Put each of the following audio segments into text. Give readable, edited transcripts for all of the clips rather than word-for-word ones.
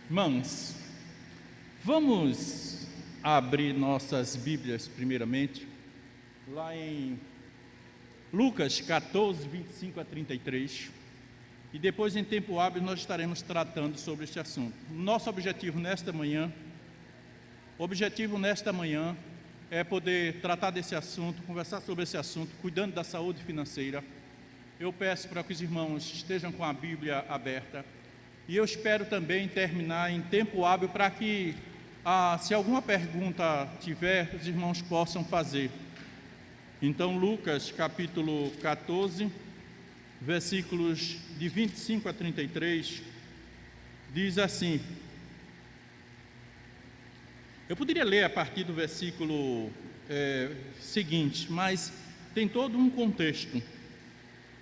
Irmãos, vamos abrir nossas Bíblias primeiramente, lá em Lucas 14, 25 a 33, e depois em tempo hábil nós estaremos tratando sobre este assunto. Nosso objetivo nesta manhã é poder tratar desse assunto, conversar sobre esse assunto, cuidando da saúde financeira. Eu peço para que os irmãos estejam com a Bíblia aberta. E eu espero também terminar em tempo hábil para que, se alguma pergunta tiver, os irmãos possam fazer. Então, Lucas capítulo 14, versículos de 25 a 33, diz assim. Eu poderia ler a partir do versículo seguinte, mas tem todo um contexto.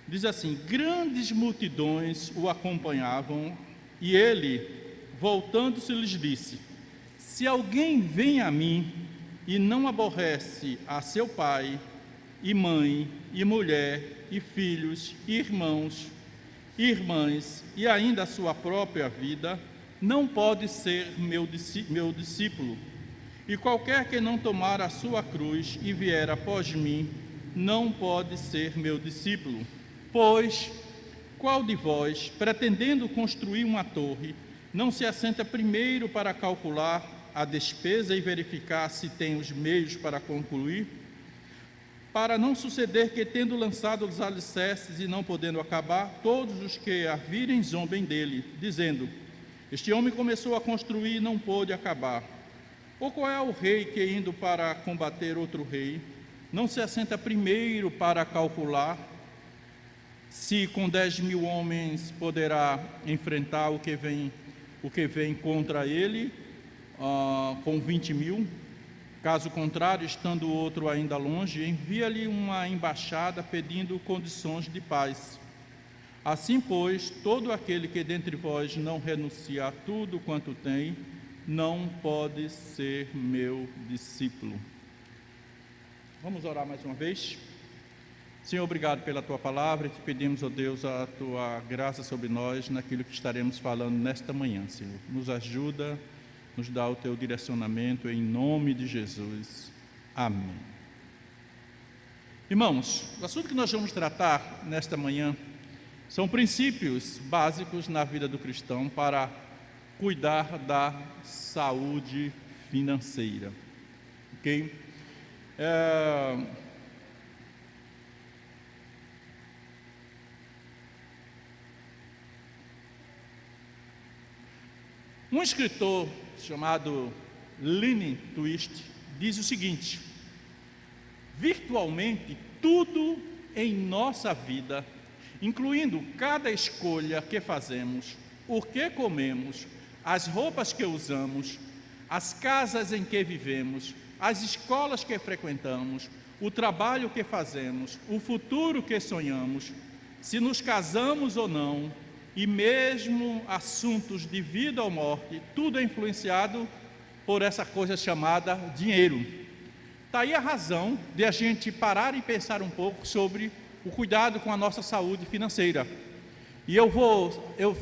Diz assim: grandes multidões o acompanhavam, e ele, voltando-se, lhes disse: se alguém vem a mim e não aborrece a seu pai, e mãe, e mulher, e filhos, e irmãos, e irmãs, e ainda a sua própria vida, não pode ser meu discípulo. E qualquer que não tomar a sua cruz e vier após mim, não pode ser meu discípulo. Pois, qual de vós, pretendendo construir uma torre, não se assenta primeiro para calcular a despesa e verificar se tem os meios para concluir? Para não suceder que, tendo lançado os alicerces e não podendo acabar, todos os que a virem zombem dele, dizendo: este homem começou a construir e não pôde acabar. Ou qual é o rei que, indo para combater outro rei, não se assenta primeiro para calcular se com 10.000 homens poderá enfrentar o que vem contra ele com 20.000? Caso contrário, estando o outro ainda longe, envia-lhe uma embaixada pedindo condições de paz. Assim, pois, todo aquele que dentre vós não renuncia a tudo quanto tem, não pode ser meu discípulo. Vamos orar mais uma vez? Senhor, obrigado pela Tua palavra, e te pedimos, ó Deus, a Tua graça sobre nós, naquilo que estaremos falando nesta manhã, Senhor. Nos ajuda, nos dá o Teu direcionamento, em nome de Jesus. Amém. Irmãos, o assunto que nós vamos tratar nesta manhã são princípios básicos na vida do cristão para cuidar da saúde financeira, ok? Um escritor chamado Lenin Twist diz o seguinte: virtualmente tudo em nossa vida, incluindo cada escolha que fazemos, o que comemos, as roupas que usamos, as casas em que vivemos, as escolas que frequentamos, o trabalho que fazemos, o futuro que sonhamos, se nos casamos ou não, e mesmo assuntos de vida ou morte, tudo é influenciado por essa coisa chamada dinheiro. Está aí a razão de a gente parar e pensar um pouco sobre o cuidado com a nossa saúde financeira. E eu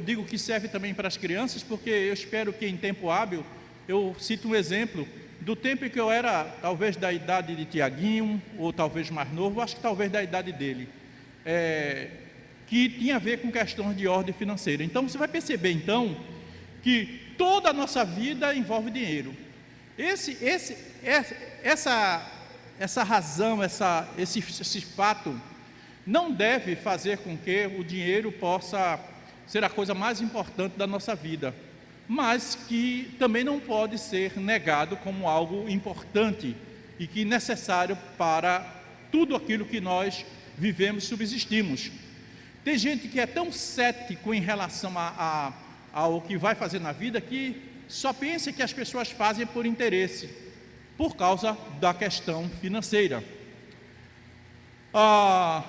digo que serve também para as crianças, porque eu espero que em tempo hábil eu cito um exemplo do tempo em que eu era talvez da idade de Tiaguinho, ou talvez mais novo, acho que talvez da idade dele, que tinha a ver com questões de ordem financeira. Então você vai perceber então que toda a nossa vida envolve dinheiro. Essa razão, esse fato não deve fazer com que o dinheiro possa ser a coisa mais importante da nossa vida, mas que também não pode ser negado como algo importante e que é necessário para tudo aquilo que nós vivemos e subsistimos. Tem gente que é tão cético em relação ao que vai fazer na vida, que só pensa que as pessoas fazem por interesse, por causa da questão financeira.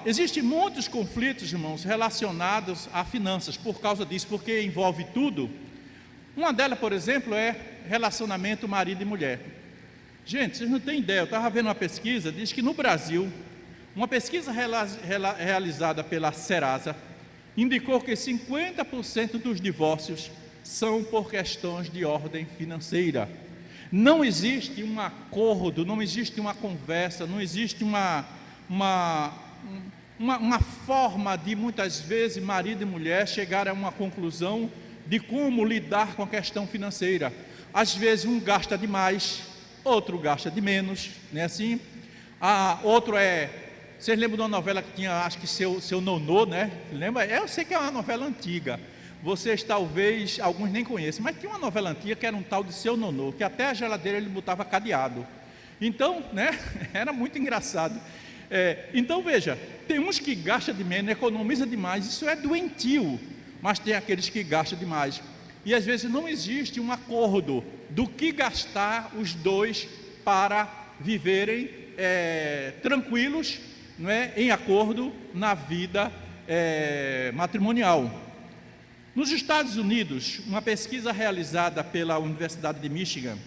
Existem muitos conflitos, irmãos, relacionados a finanças, por causa disso, porque envolve tudo. Uma delas, por exemplo, é relacionamento marido e mulher. Gente, vocês não têm ideia, eu estava vendo uma pesquisa, diz que no Brasil, uma pesquisa realizada pela Serasa indicou que 50% dos divórcios são por questões de ordem financeira. Não existe um acordo, não existe uma conversa, não existe uma forma de, muitas vezes, marido e mulher chegar a uma conclusão de como lidar com a questão financeira. Às vezes um gasta demais, outro gasta de menos, não é assim? Outro vocês lembram de uma novela que tinha, acho que seu Nonô, né? Lembra? Eu sei que é uma novela antiga. Vocês talvez, alguns nem conhecem, mas tinha uma novela antiga que era um tal de Seu Nonô, que até a geladeira ele botava cadeado. Então, né? Era muito engraçado. Então veja, tem uns que gastam de menos, economiza demais, isso é doentio, mas tem aqueles que gastam demais. E às vezes não existe um acordo do que gastar os dois para viverem tranquilos, não é, em acordo na vida matrimonial. Nos Estados Unidos, uma pesquisa realizada pela Universidade de Michigan,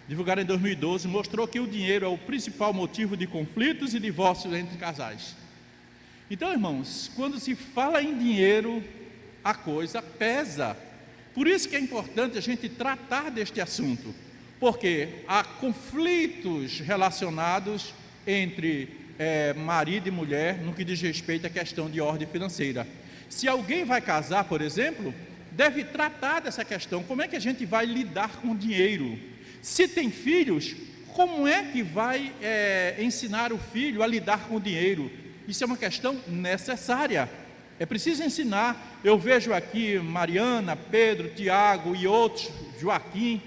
divulgada em 2012, mostrou que o dinheiro é o principal motivo de conflitos e divórcios entre casais. Então, irmãos, quando se fala em dinheiro, a coisa pesa. Por isso que é importante a gente tratar deste assunto, porque há conflitos relacionados entre marido e mulher no que diz respeito à questão de ordem financeira. Se alguém vai casar, por exemplo, deve tratar dessa questão. Como é que a gente vai lidar com o dinheiro? Se tem filhos, como é que vai ensinar o filho a lidar com o dinheiro? Isso é uma questão necessária. É preciso ensinar. Eu vejo aqui Mariana, Pedro, Tiago e outros, Joaquim.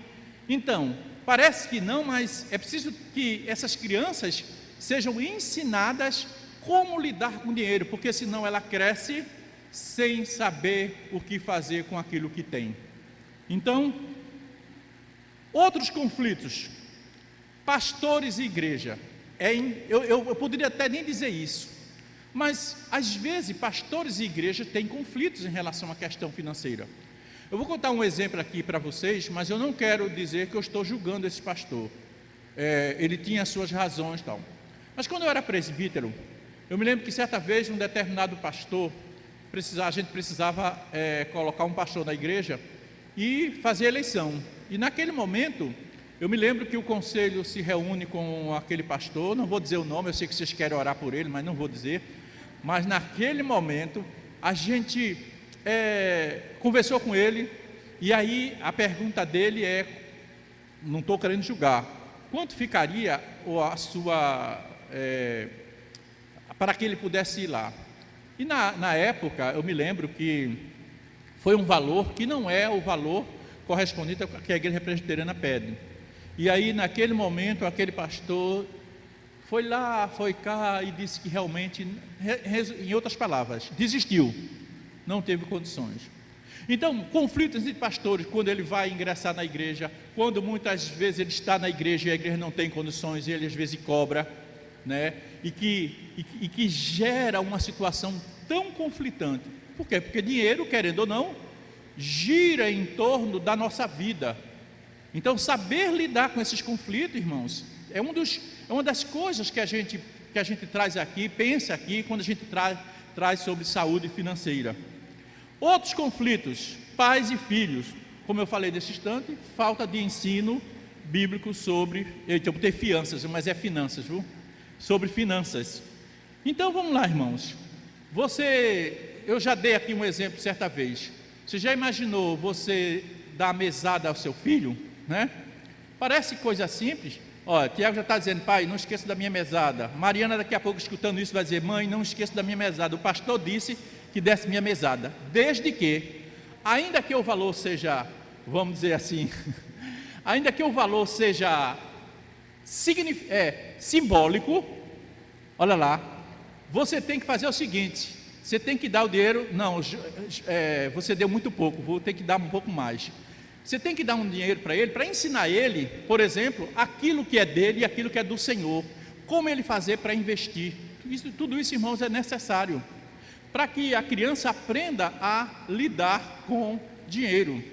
Então, parece que não, mas é preciso que essas crianças sejam ensinadas como lidar com o dinheiro, porque senão ela cresce sem saber o que fazer com aquilo que tem. Então, outros conflitos, pastores e igreja. Eu poderia até nem dizer isso, mas às vezes pastores e igreja têm conflitos em relação à questão financeira. Eu vou contar um exemplo aqui para vocês, mas eu não quero dizer que eu estou julgando esse pastor. Ele tinha as suas razões e tal. Mas quando eu era presbítero, eu me lembro que certa vez um determinado pastor, a gente precisava colocar um pastor na igreja e fazer eleição. E naquele momento, eu me lembro que o conselho se reúne com aquele pastor, não vou dizer o nome, eu sei que vocês querem orar por ele, mas não vou dizer. Mas naquele momento, a gente conversou com ele, e aí a pergunta dele não estou querendo julgar, quanto ficaria a sua, para que ele pudesse ir lá? E na época, eu me lembro que foi um valor que não é o valor correspondente ao que a igreja presbiteriana pede. E aí, naquele momento, aquele pastor foi lá, foi cá e disse que realmente, em outras palavras, desistiu, não teve condições. Então, conflitos entre pastores, quando ele vai ingressar na igreja, quando muitas vezes ele está na igreja e a igreja não tem condições, e ele às vezes cobra, né? E que gera uma situação tão conflitante. Por quê? Porque dinheiro, querendo ou não, gira em torno da nossa vida. Então, saber lidar com esses conflitos, irmãos, é uma das coisas que a gente traz aqui, pensa aqui, quando a gente traz sobre saúde financeira. Outros conflitos, pais e filhos, como eu falei nesse instante, falta de ensino bíblico sobre, eu botei fianças, mas é finanças, viu? Sobre finanças. Então vamos lá, irmãos. Eu já dei aqui um exemplo certa vez. Você já imaginou você dar mesada ao seu filho, né? Parece coisa simples. Olha, Tiago já está dizendo, pai, não esqueça da minha mesada. Mariana daqui a pouco escutando isso vai dizer, mãe, não esqueça da minha mesada. O pastor disse que desse minha mesada. Desde que, ainda que o valor seja, vamos dizer assim, ainda que o valor seja simbólico, olha lá, você tem que fazer o seguinte, você tem que dar o dinheiro, não, você deu muito pouco, vou ter que dar um pouco mais. Você tem que dar um dinheiro para ele, para ensinar ele, por exemplo, aquilo que é dele e aquilo que é do Senhor, como ele fazer para investir. Tudo isso, irmãos, é necessário, para que a criança aprenda a lidar com dinheiro.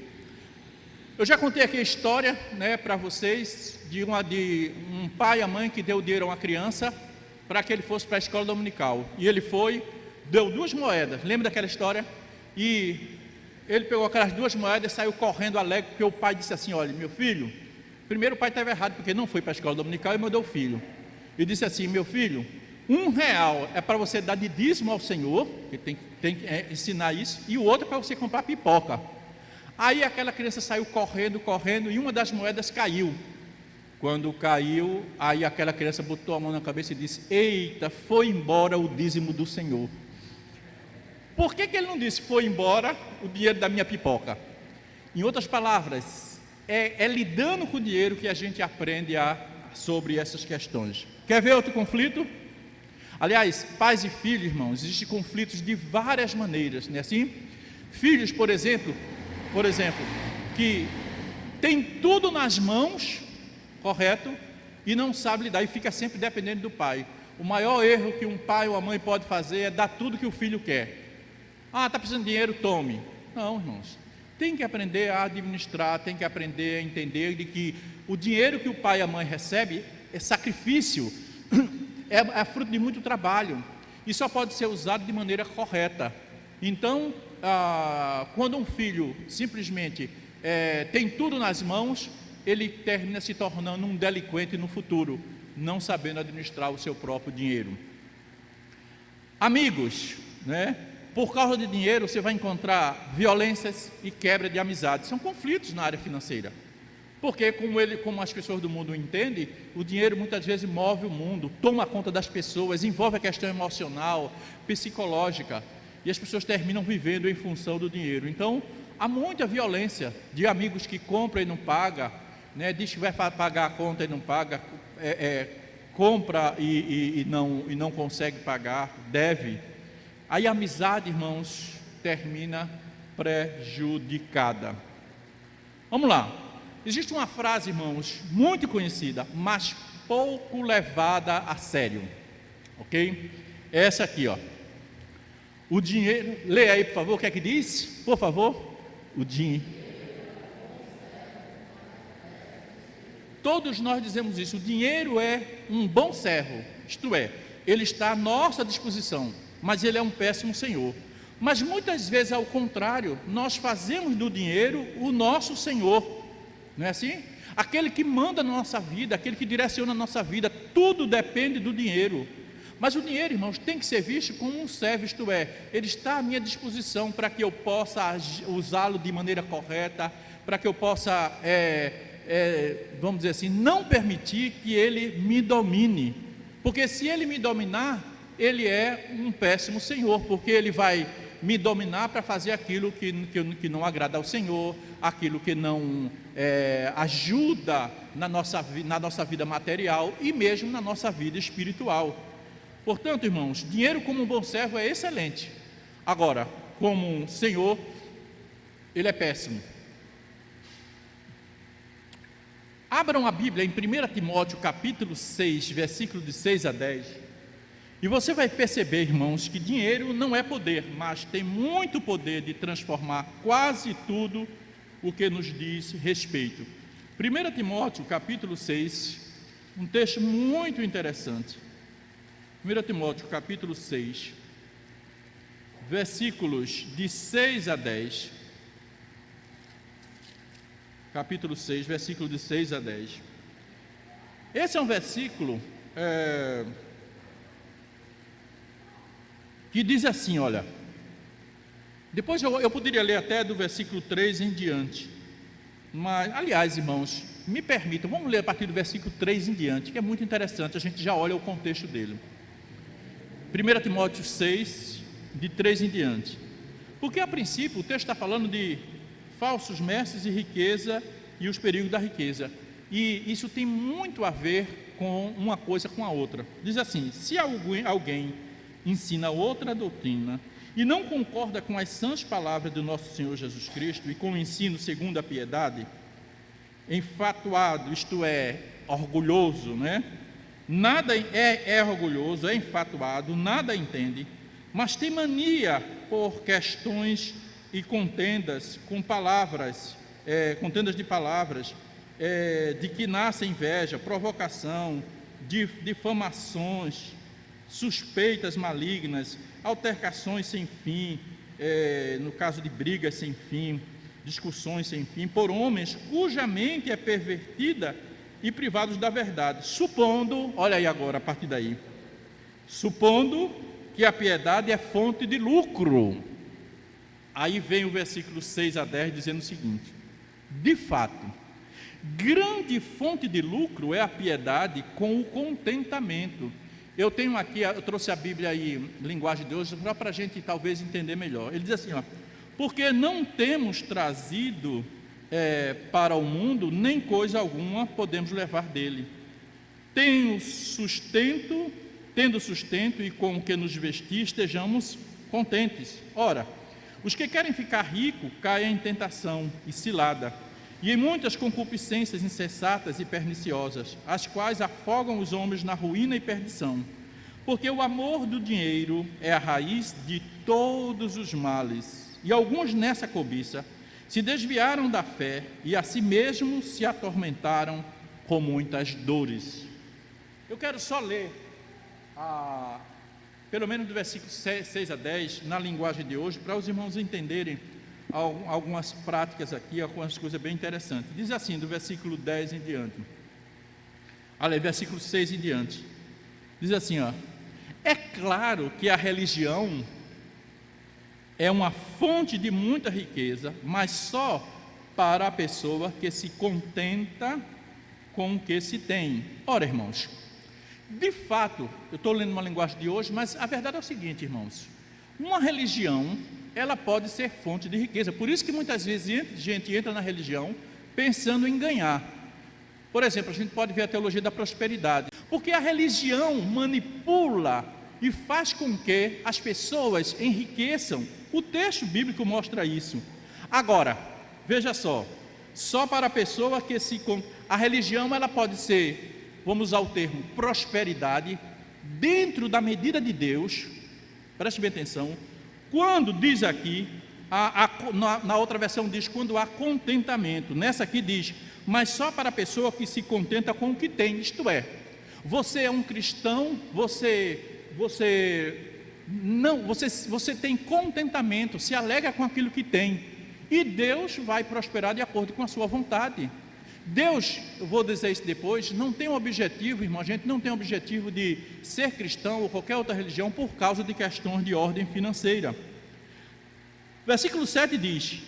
Eu já contei aqui a história, né, para vocês, de um pai e a mãe que deu dinheiro a uma criança para que ele fosse para a escola dominical. E ele foi, deu 2 moedas. Lembra daquela história? e ele pegou aquelas 2 moedas e saiu correndo alegre, porque o pai disse assim: olha, meu filho, primeiro o pai estava errado, porque não foi para a escola dominical e mandou o filho, e disse assim: meu filho, R$1 é para você dar de dízimo ao Senhor, que tem que ensinar isso, e o outro é para você comprar pipoca. Aí aquela criança saiu correndo, e uma das moedas caiu. Quando caiu, aí aquela criança botou a mão na cabeça e disse: eita, foi embora o dízimo do Senhor. Por que ele não disse: foi embora o dinheiro da minha pipoca? Em outras palavras, é lidando com o dinheiro que a gente aprende sobre essas questões. Quer ver outro conflito? Aliás, pais e filhos, irmãos, existem conflitos de várias maneiras, não é assim? Filhos, por exemplo, que tem tudo nas mãos, correto, e não sabe lidar, e fica sempre dependendo do pai. O maior erro que um pai ou uma mãe pode fazer é dar tudo que o filho quer. Ah, está precisando de dinheiro, tome. Não, irmãos, tem que aprender a administrar, tem que aprender a entender de que o dinheiro que o pai e a mãe recebem é sacrifício, é fruto de muito trabalho, e só pode ser usado de maneira correta. Então, quando um filho simplesmente tem tudo nas mãos, ele termina se tornando um delinquente no futuro, não sabendo administrar o seu próprio dinheiro. Amigos, né? Por causa de dinheiro você vai encontrar violências e quebra de amizades. São conflitos na área financeira, porque como as pessoas do mundo entendem, o dinheiro muitas vezes move o mundo, toma conta das pessoas, envolve a questão emocional, psicológica, e as pessoas terminam vivendo em função do dinheiro. Então há muita violência de amigos que compram e não pagam, né? Diz que vai pagar a conta e não paga, compra e não consegue pagar, deve. Aí a amizade, irmãos, termina prejudicada. Vamos lá. Existe uma frase, irmãos, muito conhecida, mas pouco levada a sério, ok? Essa aqui, ó. O dinheiro, leia aí por favor, o que é que diz? Por favor. O dinheiro. Todos nós dizemos isso, o dinheiro é um bom servo, isto é, ele está à nossa disposição, mas ele é um péssimo senhor. Mas muitas vezes, ao contrário, nós fazemos do dinheiro o nosso senhor, não é assim? Aquele que manda na nossa vida, aquele que direciona a nossa vida, tudo depende do dinheiro. Mas o dinheiro, irmãos, tem que ser visto como um servo, isto é, ele está à minha disposição para que eu possa usá-lo de maneira correta, para que eu possa, vamos dizer assim, não permitir que ele me domine, porque se ele me dominar, ele é um péssimo senhor, porque ele vai me dominar para fazer aquilo que não agrada ao Senhor, aquilo que não ajuda na nossa vida material e mesmo na nossa vida espiritual. Portanto, irmãos, dinheiro como um bom servo é excelente. Agora, como um senhor, ele é péssimo. Abram a Bíblia em 1 Timóteo capítulo 6, versículo de 6 a 10. E você vai perceber, irmãos, que dinheiro não é poder, mas tem muito poder de transformar quase tudo o que nos diz respeito. 1 Timóteo capítulo 6, um texto muito interessante. 1 Timóteo capítulo 6, versículos de 6 a 10. Capítulo 6, versículo de 6 a 10. Esse é um versículo que diz assim, olha, depois eu poderia ler até do versículo 3 em diante, mas, aliás, irmãos, me permitam, vamos ler a partir do versículo 3 em diante, que é muito interessante, a gente já olha o contexto dele. 1 Timóteo 6, de 3 em diante, porque a princípio o texto está falando de falsos mestres e riqueza e os perigos da riqueza, e isso tem muito a ver com uma coisa com a outra. Diz assim: se alguém ensina outra doutrina e não concorda com as sãs palavras do nosso Senhor Jesus Cristo e com o ensino segundo a piedade, enfatuado, isto é, orgulhoso, né? Nada é orgulhoso, é enfatuado, nada entende, mas tem mania por questões e contendas com palavras, contendas de palavras, de que nasce inveja, provocação, difamações, suspeitas malignas, altercações sem fim, no caso de brigas sem fim, discussões sem fim, por homens cuja mente é pervertida e privados da verdade, supondo, olha aí agora, a partir daí, supondo que a piedade é fonte de lucro. Aí vem o versículo 6 a 10 dizendo o seguinte: de fato, grande fonte de lucro é a piedade com o contentamento. Eu tenho aqui, eu trouxe a Bíblia aí, linguagem de hoje, só para a gente talvez entender melhor. Ele diz assim, ó: porque não temos trazido para o mundo, nem coisa alguma podemos levar dele. Tendo sustento e com o que nos vestir, estejamos contentes. Ora, os que querem ficar ricos caem em tentação e cilada, e em muitas concupiscências insensatas e perniciosas, as quais afogam os homens na ruína e perdição. Porque o amor do dinheiro é a raiz de todos os males, e alguns nessa cobiça se desviaram da fé e a si mesmos se atormentaram com muitas dores. Eu quero só ler, pelo menos do versículo 6 a 10, na linguagem de hoje, para os irmãos entenderem algumas práticas aqui, algumas coisas bem interessantes. Diz assim, do versículo 10 em diante, versículo 6 em diante, diz assim, ó: é claro que a religião é uma fonte de muita riqueza, mas só para a pessoa que se contenta com o que se tem. Ora, irmãos, de fato, eu estou lendo uma linguagem de hoje, mas a verdade é o seguinte, irmãos: uma religião, ela pode ser fonte de riqueza. Por isso que muitas vezes a gente entra na religião pensando em ganhar. Por exemplo, a gente pode ver a teologia da prosperidade, porque a religião manipula e faz com que as pessoas enriqueçam. O texto bíblico mostra isso. Agora, veja só para a pessoa que a religião, ela pode ser, vamos usar o termo prosperidade, dentro da medida de Deus. Preste bem atenção, quando diz aqui, na outra versão diz quando há contentamento, nessa aqui diz, mas só para a pessoa que se contenta com o que tem, isto é, você é um cristão, você tem contentamento, se alegra com aquilo que tem, e Deus vai prosperar de acordo com a sua vontade. Deus, eu vou dizer isso depois, não tem um objetivo, irmão, a gente não tem um objetivo de ser cristão ou qualquer outra religião por causa de questões de ordem financeira. Versículo 7 diz: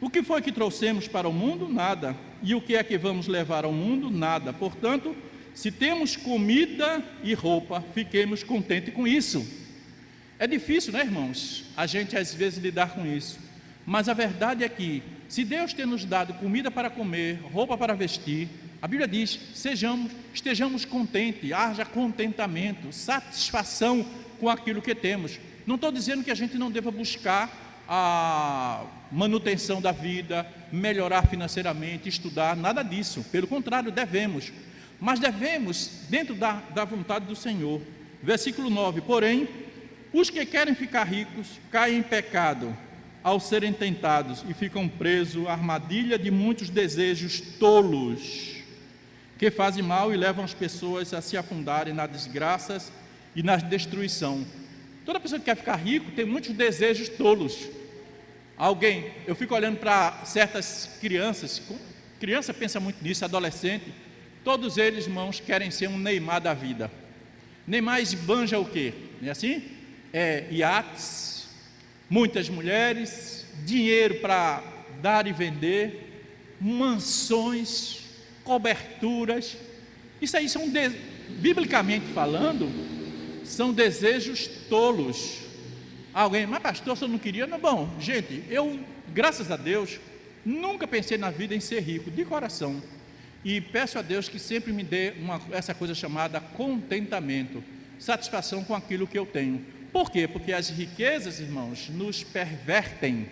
o que foi que trouxemos para o mundo? Nada. E o que é que vamos levar ao mundo? Nada. Portanto, se temos comida e roupa, fiquemos contentes com isso. É difícil, né, irmãos? A gente às vezes lidar com isso. Mas a verdade é que, se Deus tem nos dado comida para comer, roupa para vestir, a Bíblia diz, estejamos contentes, haja contentamento, satisfação com aquilo que temos. Não estou dizendo que a gente não deva buscar a manutenção da vida, melhorar financeiramente, estudar, nada disso. Pelo contrário, devemos. Mas devemos, dentro da vontade do Senhor. Versículo 9, porém, os que querem ficar ricos caem em pecado ao serem tentados e ficam presos à armadilha de muitos desejos tolos, que fazem mal e levam as pessoas a se afundarem nas desgraças e na destruição. Toda pessoa que quer ficar rico tem muitos desejos tolos. Eu fico olhando para certas crianças, criança pensa muito nisso, adolescente, todos eles, irmãos, querem ser um Neymar da vida. Neymar esbanja o quê? Não é assim? Iates, muitas mulheres, dinheiro para dar e vender, mansões, coberturas. Isso aí são, biblicamente falando, são desejos tolos. Alguém, mas pastor, você não queria? Não, bom, gente, eu, graças a Deus, nunca pensei na vida em ser rico, de coração. E peço a Deus que sempre me dê essa coisa chamada contentamento, satisfação com aquilo que eu tenho. Por quê? Porque as riquezas, irmãos, nos pervertem.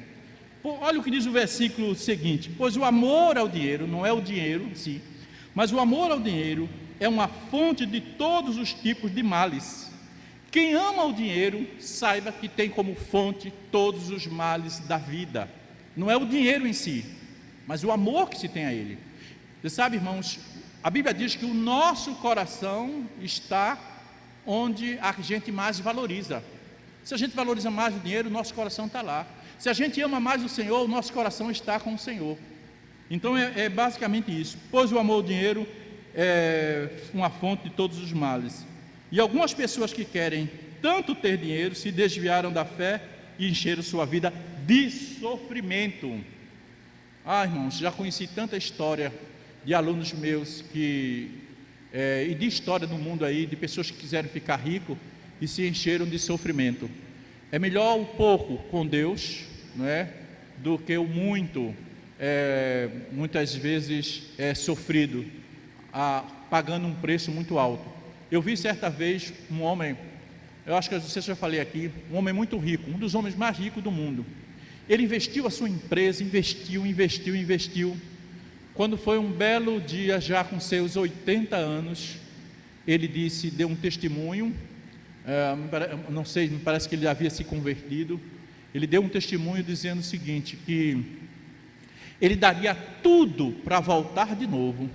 Olha o que diz o versículo seguinte: pois o amor ao dinheiro, não é o dinheiro em si, mas o amor ao dinheiro é uma fonte de todos os tipos de males. Quem ama o dinheiro, saiba que tem como fonte todos os males da vida. Não é o dinheiro em si, mas o amor que se tem a ele. Você sabe, irmãos, a Bíblia diz que o nosso coração está onde a gente mais valoriza. Se a gente valoriza mais o dinheiro, o nosso coração está lá. Se a gente ama mais o Senhor, o nosso coração está com o Senhor. Então é basicamente isso. Pois o amor ao dinheiro é uma fonte de todos os males. E algumas pessoas que querem tanto ter dinheiro se desviaram da fé e encheram sua vida de sofrimento. Irmãos, já conheci tanta história de alunos meus e de história do mundo aí, de pessoas que quiseram ficar ricos e se encheram de sofrimento. É melhor o pouco com Deus, não é, do que o muito, muitas vezes sofrido, pagando um preço muito alto. Eu vi certa vez um homem, eu acho que não sei se eu já falei aqui, um homem muito rico, um dos homens mais ricos do mundo. Ele investiu a sua empresa, investiu. Quando foi um belo dia, já com seus 80 anos, ele deu um testemunho, não sei, me parece que ele havia se convertido. Ele deu um testemunho dizendo o seguinte, que ele daria tudo para voltar de novo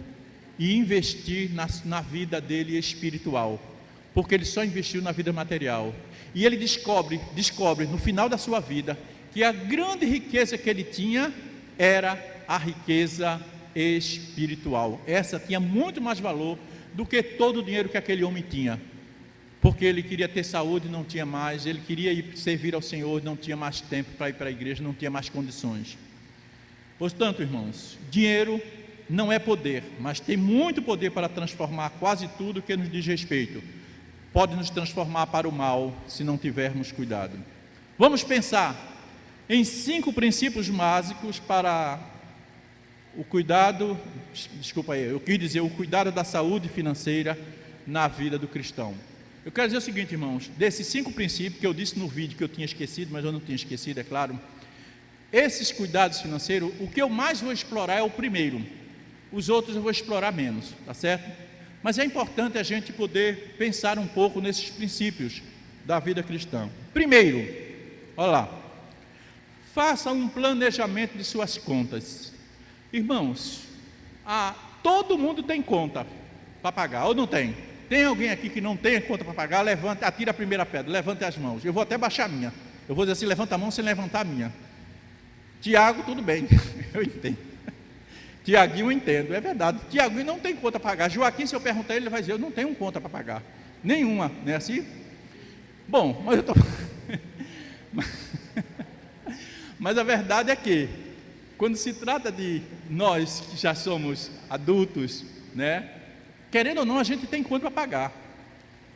e investir na vida dele espiritual, porque ele só investiu na vida material. E ele descobre no final da sua vida que a grande riqueza que ele tinha era a riqueza espiritual. Essa tinha muito mais valor do que todo o dinheiro que aquele homem tinha, porque ele queria ter saúde, não tinha mais. Ele queria ir servir ao Senhor, não tinha mais tempo para ir para a igreja, não tinha mais condições. Portanto, irmãos, dinheiro não é poder, mas tem muito poder para transformar quase tudo que nos diz respeito. Pode nos transformar para o mal, se não tivermos cuidado. Vamos pensar em 5 princípios básicos para o cuidado, eu quis dizer o cuidado da saúde financeira na vida do cristão. Eu quero dizer o seguinte, irmãos, desses 5 princípios que eu disse no vídeo que eu tinha esquecido, mas eu não tinha esquecido, é claro. Esses cuidados financeiros, o que eu mais vou explorar é o primeiro, os outros eu vou explorar menos, tá certo? Mas é importante a gente poder pensar um pouco nesses princípios da vida cristã. Primeiro, olha lá, faça um planejamento de suas contas. Irmãos, todo mundo tem conta para pagar, ou não tem? Tem alguém aqui que não tem conta para pagar? Levante, atira a primeira pedra, levante as mãos. Eu vou até baixar a minha. Eu vou dizer assim, levanta a mão sem levantar a minha. Tiago, tudo bem, eu entendo. Tiaguinho, eu entendo, é verdade. Tiaguinho não tem conta para pagar. Joaquim, se eu perguntar ele vai dizer, eu não tenho conta para pagar. Nenhuma, não é assim? Bom, mas eu estou... Mas a verdade é que, quando se trata de nós que já somos adultos, né, querendo ou não, a gente tem conta para pagar.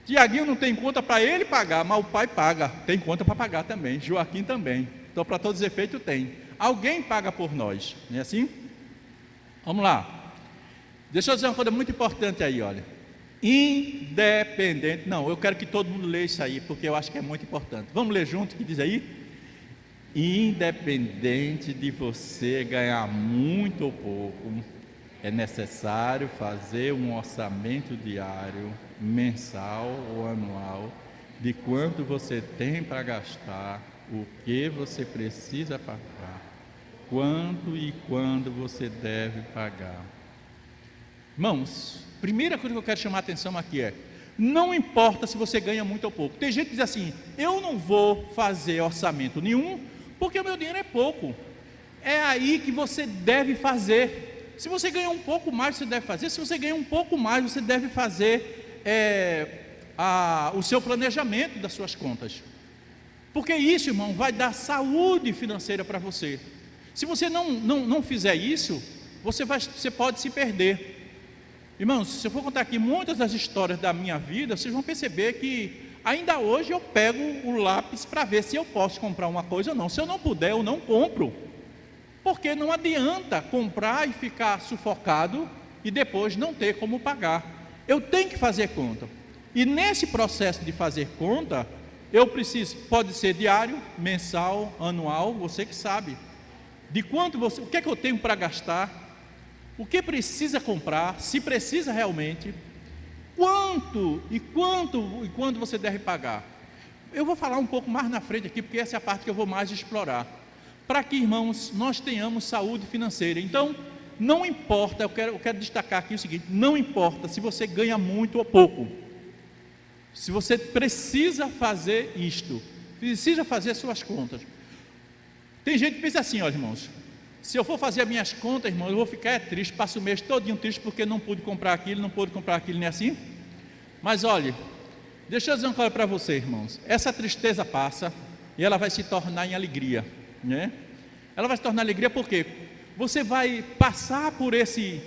Tiaguinho não tem conta para ele pagar, mas o pai paga, tem conta para pagar também. Joaquim também. Então, para todos os efeitos, tem. Alguém paga por nós, não é assim? Vamos lá. Deixa eu dizer uma coisa muito importante aí, olha. Independente. Não, eu quero que todo mundo leia isso aí, porque eu acho que é muito importante. Vamos ler junto o que diz aí? Independente de você ganhar muito ou pouco, é necessário fazer um orçamento diário, mensal ou anual, de quanto você tem para gastar, o que você precisa pagar, quanto e quando você deve pagar. Irmãos, primeira coisa que eu quero chamar a atenção aqui é, não importa se você ganha muito ou pouco. Tem gente que diz assim, eu não vou fazer orçamento nenhum, porque o meu dinheiro é pouco. É aí que você deve fazer. Se você ganha um pouco mais, você deve fazer. Se você ganha um pouco mais, você deve fazer o seu planejamento das suas contas. Porque isso, irmão, vai dar saúde financeira para você. Se você não fizer isso, você pode se perder. Irmãos, se eu for contar aqui muitas das histórias da minha vida, vocês vão perceber que ainda hoje eu pego o lápis para ver se eu posso comprar uma coisa ou não. Se eu não puder, eu não compro. Porque não adianta comprar e ficar sufocado e depois não ter como pagar. Eu tenho que fazer conta. E nesse processo de fazer conta, eu preciso, pode ser diário, mensal, anual, você que sabe. De quanto o que é que eu tenho para gastar? O que precisa comprar? Se precisa realmente? Quanto e quando você deve pagar? Eu vou falar um pouco mais na frente aqui, porque essa é a parte que eu vou mais explorar. Para que, irmãos, nós tenhamos saúde financeira. Então, não importa, eu quero destacar aqui o seguinte, não importa se você ganha muito ou pouco. Se você precisa fazer isto, precisa fazer suas contas. Tem gente que pensa assim, olha, irmãos, se eu for fazer as minhas contas, irmãos, eu vou ficar triste, passo o mês todinho triste porque não pude comprar aquilo, nem assim. Mas olha, deixa eu dizer uma coisa para você, irmãos, essa tristeza passa e ela vai se tornar em alegria, né? Ela vai se tornar alegria porque você vai passar por esse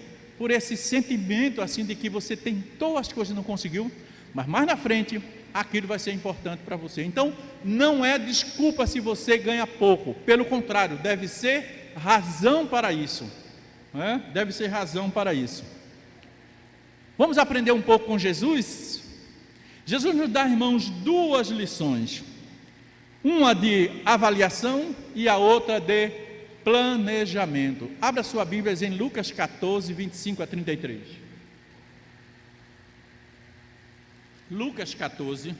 sentimento assim de que você tentou as coisas e não conseguiu, mas mais na frente aquilo vai ser importante para você. Então não é desculpa se você ganha pouco, pelo contrário, deve ser razão para isso, né? Deve ser razão para isso. Vamos aprender um pouco com Jesus? Jesus nos dá, irmãos, duas lições, uma de avaliação e a outra de planejamento. Abra sua Bíblia em Lucas 14, 25 a 33. Lucas 14,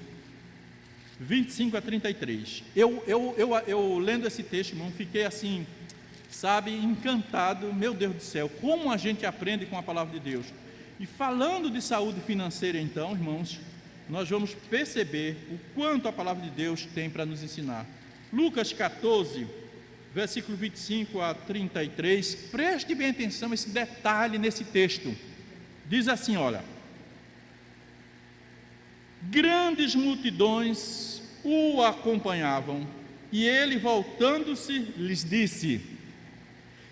25 a 33. Eu lendo esse texto, irmão, fiquei assim, sabe, encantado. Meu Deus do céu, como a gente aprende com a palavra de Deus. E falando de saúde financeira, então, irmãos, nós vamos perceber o quanto a palavra de Deus tem para nos ensinar. Lucas 14, versículo 25 a 33, preste bem atenção a esse detalhe nesse texto. Diz assim, olha: grandes multidões o acompanhavam, e ele, voltando-se, lhes disse: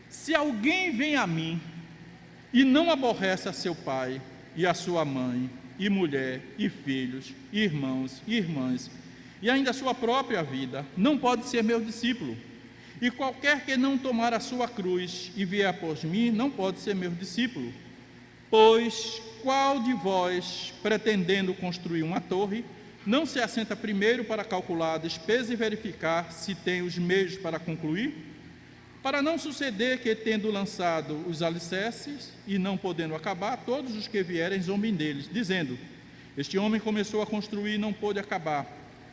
se alguém vem a mim e não aborrece a seu pai e a sua mãe, e mulher, e filhos, e irmãos, e irmãs, e ainda a sua própria vida, não pode ser meu discípulo. E qualquer que não tomar a sua cruz e vier após mim, não pode ser meu discípulo. Pois qual de vós, pretendendo construir uma torre, não se assenta primeiro para calcular a despesa e verificar se tem os meios para concluir? Para não suceder que, tendo lançado os alicerces e não podendo acabar, todos os que vierem zombem deles, dizendo: este homem começou a construir e não pôde acabar.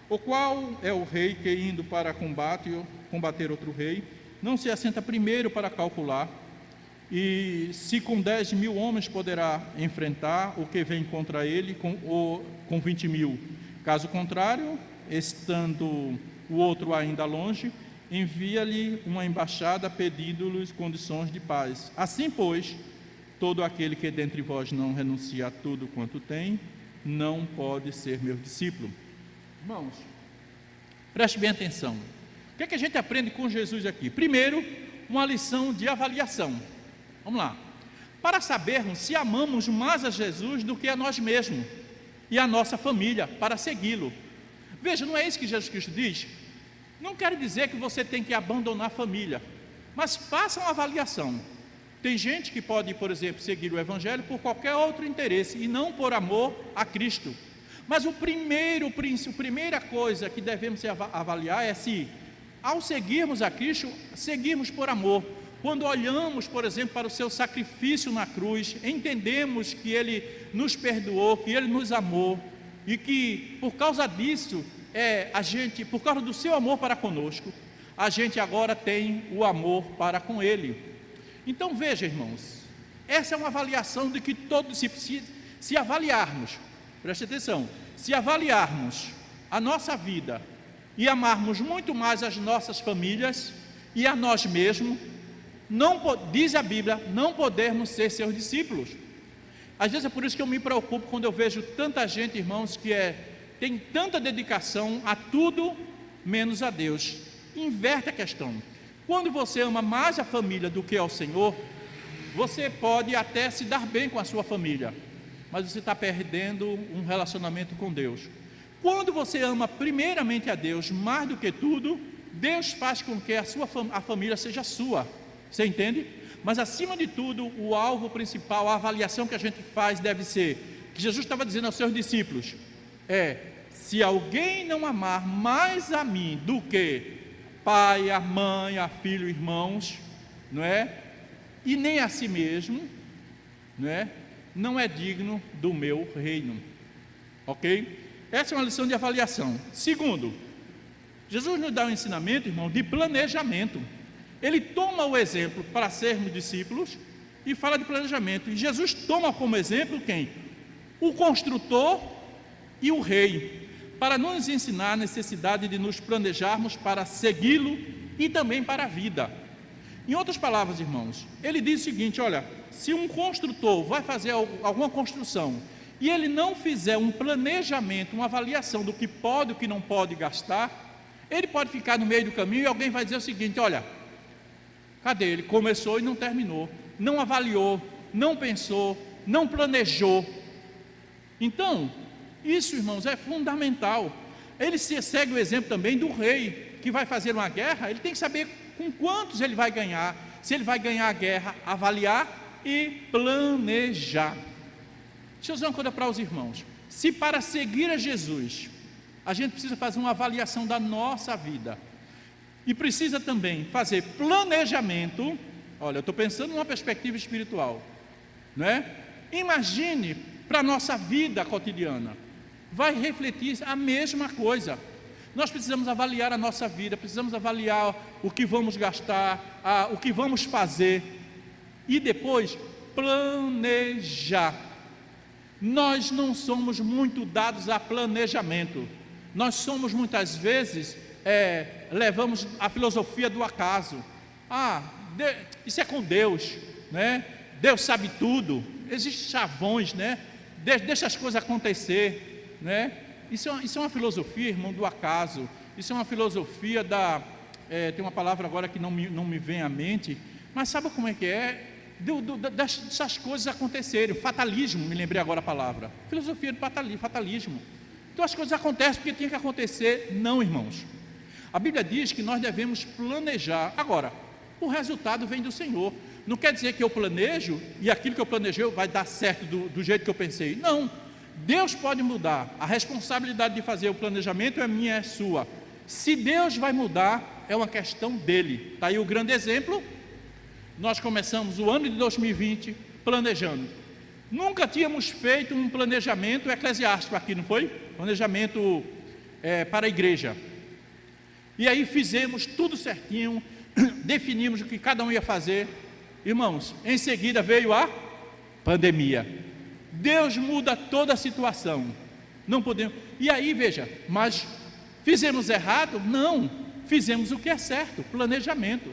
O qual é o rei que, indo para combater outro rei, não se assenta primeiro para calcular, e se com 10.000 homens poderá enfrentar o que vem contra ele com 20.000. Caso contrário, estando o outro ainda longe, envia-lhe uma embaixada pedindo-lhes condições de paz. Assim, pois, todo aquele que dentre vós não renuncia a tudo quanto tem, não pode ser meu discípulo. Irmãos, preste bem atenção. O que é que a gente aprende com Jesus aqui? Primeiro, uma lição de avaliação. Vamos lá. Para sabermos se amamos mais a Jesus do que a nós mesmos e a nossa família, para segui-lo. Veja, não é isso que Jesus Cristo diz? Não quero dizer que você tem que abandonar a família, mas faça uma avaliação. Tem gente que pode, por exemplo, seguir o Evangelho por qualquer outro interesse e não por amor a Cristo. Mas a primeira coisa que devemos avaliar é se, ao seguirmos a Cristo, seguirmos por amor. Quando olhamos, por exemplo, para o seu sacrifício na cruz, entendemos que Ele nos perdoou, que Ele nos amou, e que por causa disso, por causa do seu amor para conosco, a gente agora tem o amor para com Ele. Então veja, irmãos, essa é uma avaliação de que todos, se avaliarmos, preste atenção, se avaliarmos a nossa vida e amarmos muito mais as nossas famílias e a nós mesmos, diz a Bíblia, não podemos ser seus discípulos. Às vezes é por isso que eu me preocupo quando eu vejo tanta gente, irmãos, que tem tanta dedicação a tudo menos a Deus. Inverte a questão. Quando você ama mais a família do que ao Senhor, você pode até se dar bem com a sua família, mas você está perdendo um relacionamento com Deus. Quando você ama primeiramente a Deus mais do que tudo, Deus faz com que a família seja sua. Você entende? Mas acima de tudo, o alvo principal, a avaliação que a gente faz deve ser, que Jesus estava dizendo aos seus discípulos, se alguém não amar mais a mim do que pai, a mãe, a filho, irmãos, não é? E nem a si mesmo, não é digno do meu reino. Ok? Essa é uma lição de avaliação. Segundo, Jesus nos dá um ensinamento, irmão, de planejamento. Ele toma o exemplo para sermos discípulos e fala de planejamento. E Jesus toma como exemplo quem? O construtor e o rei. para nos ensinar a necessidade de nos planejarmos para segui-lo e também para a vida. Em outras palavras, irmãos, ele diz o seguinte: olha, se um construtor vai fazer alguma construção e ele não fizer um planejamento, uma avaliação do que pode e o que não pode gastar, ele pode ficar no meio do caminho e alguém vai dizer o seguinte: olha, cadê ele? Começou e não terminou, não avaliou, não pensou, não planejou. Então, isso, irmãos, é fundamental. Ele segue o exemplo também do rei que vai fazer uma guerra. Ele tem que saber com quantos ele vai ganhar, se ele vai ganhar a guerra, avaliar e planejar. Deixa eu dizer uma coisa para os irmãos: se para seguir a Jesus a gente precisa fazer uma avaliação da nossa vida e precisa também fazer planejamento, olha, eu estou pensando numa perspectiva espiritual, não é? Imagine para a nossa vida cotidiana, vai refletir a mesma coisa. Nós precisamos avaliar a nossa vida, precisamos avaliar o que vamos gastar, o que vamos fazer e depois planejar. Nós não somos muito dados a planejamento. Nós somos muitas vezes, levamos a filosofia do acaso. Isso é com Deus, né? Deus sabe tudo. Existem chavões, né? Deixa as coisas acontecer, né? Isso é uma filosofia, irmão, do acaso. Isso é uma filosofia tem uma palavra agora que não me vem à mente, mas sabe como é que é? Dessas coisas acontecerem. Fatalismo, me lembrei agora a palavra. Filosofia do fatalismo. Então as coisas acontecem porque tinha que acontecer. Não, irmãos. A Bíblia diz que nós devemos planejar. Agora, o resultado vem do Senhor. Não quer dizer que eu planejo e aquilo que eu planejei vai dar certo do jeito que eu pensei. Não. Deus pode mudar. A responsabilidade de fazer o planejamento é minha, é sua. Se Deus vai mudar, é uma questão dele. Está aí o grande exemplo. Nós começamos o ano de 2020 planejando. Nunca tínhamos feito um planejamento eclesiástico aqui, não foi? Planejamento para a igreja. E aí fizemos tudo certinho, definimos o que cada um ia fazer. Irmãos, em seguida veio a pandemia. Deus muda toda a situação. Não podemos. E aí, veja, mas fizemos errado? Não, fizemos o que é certo, planejamento.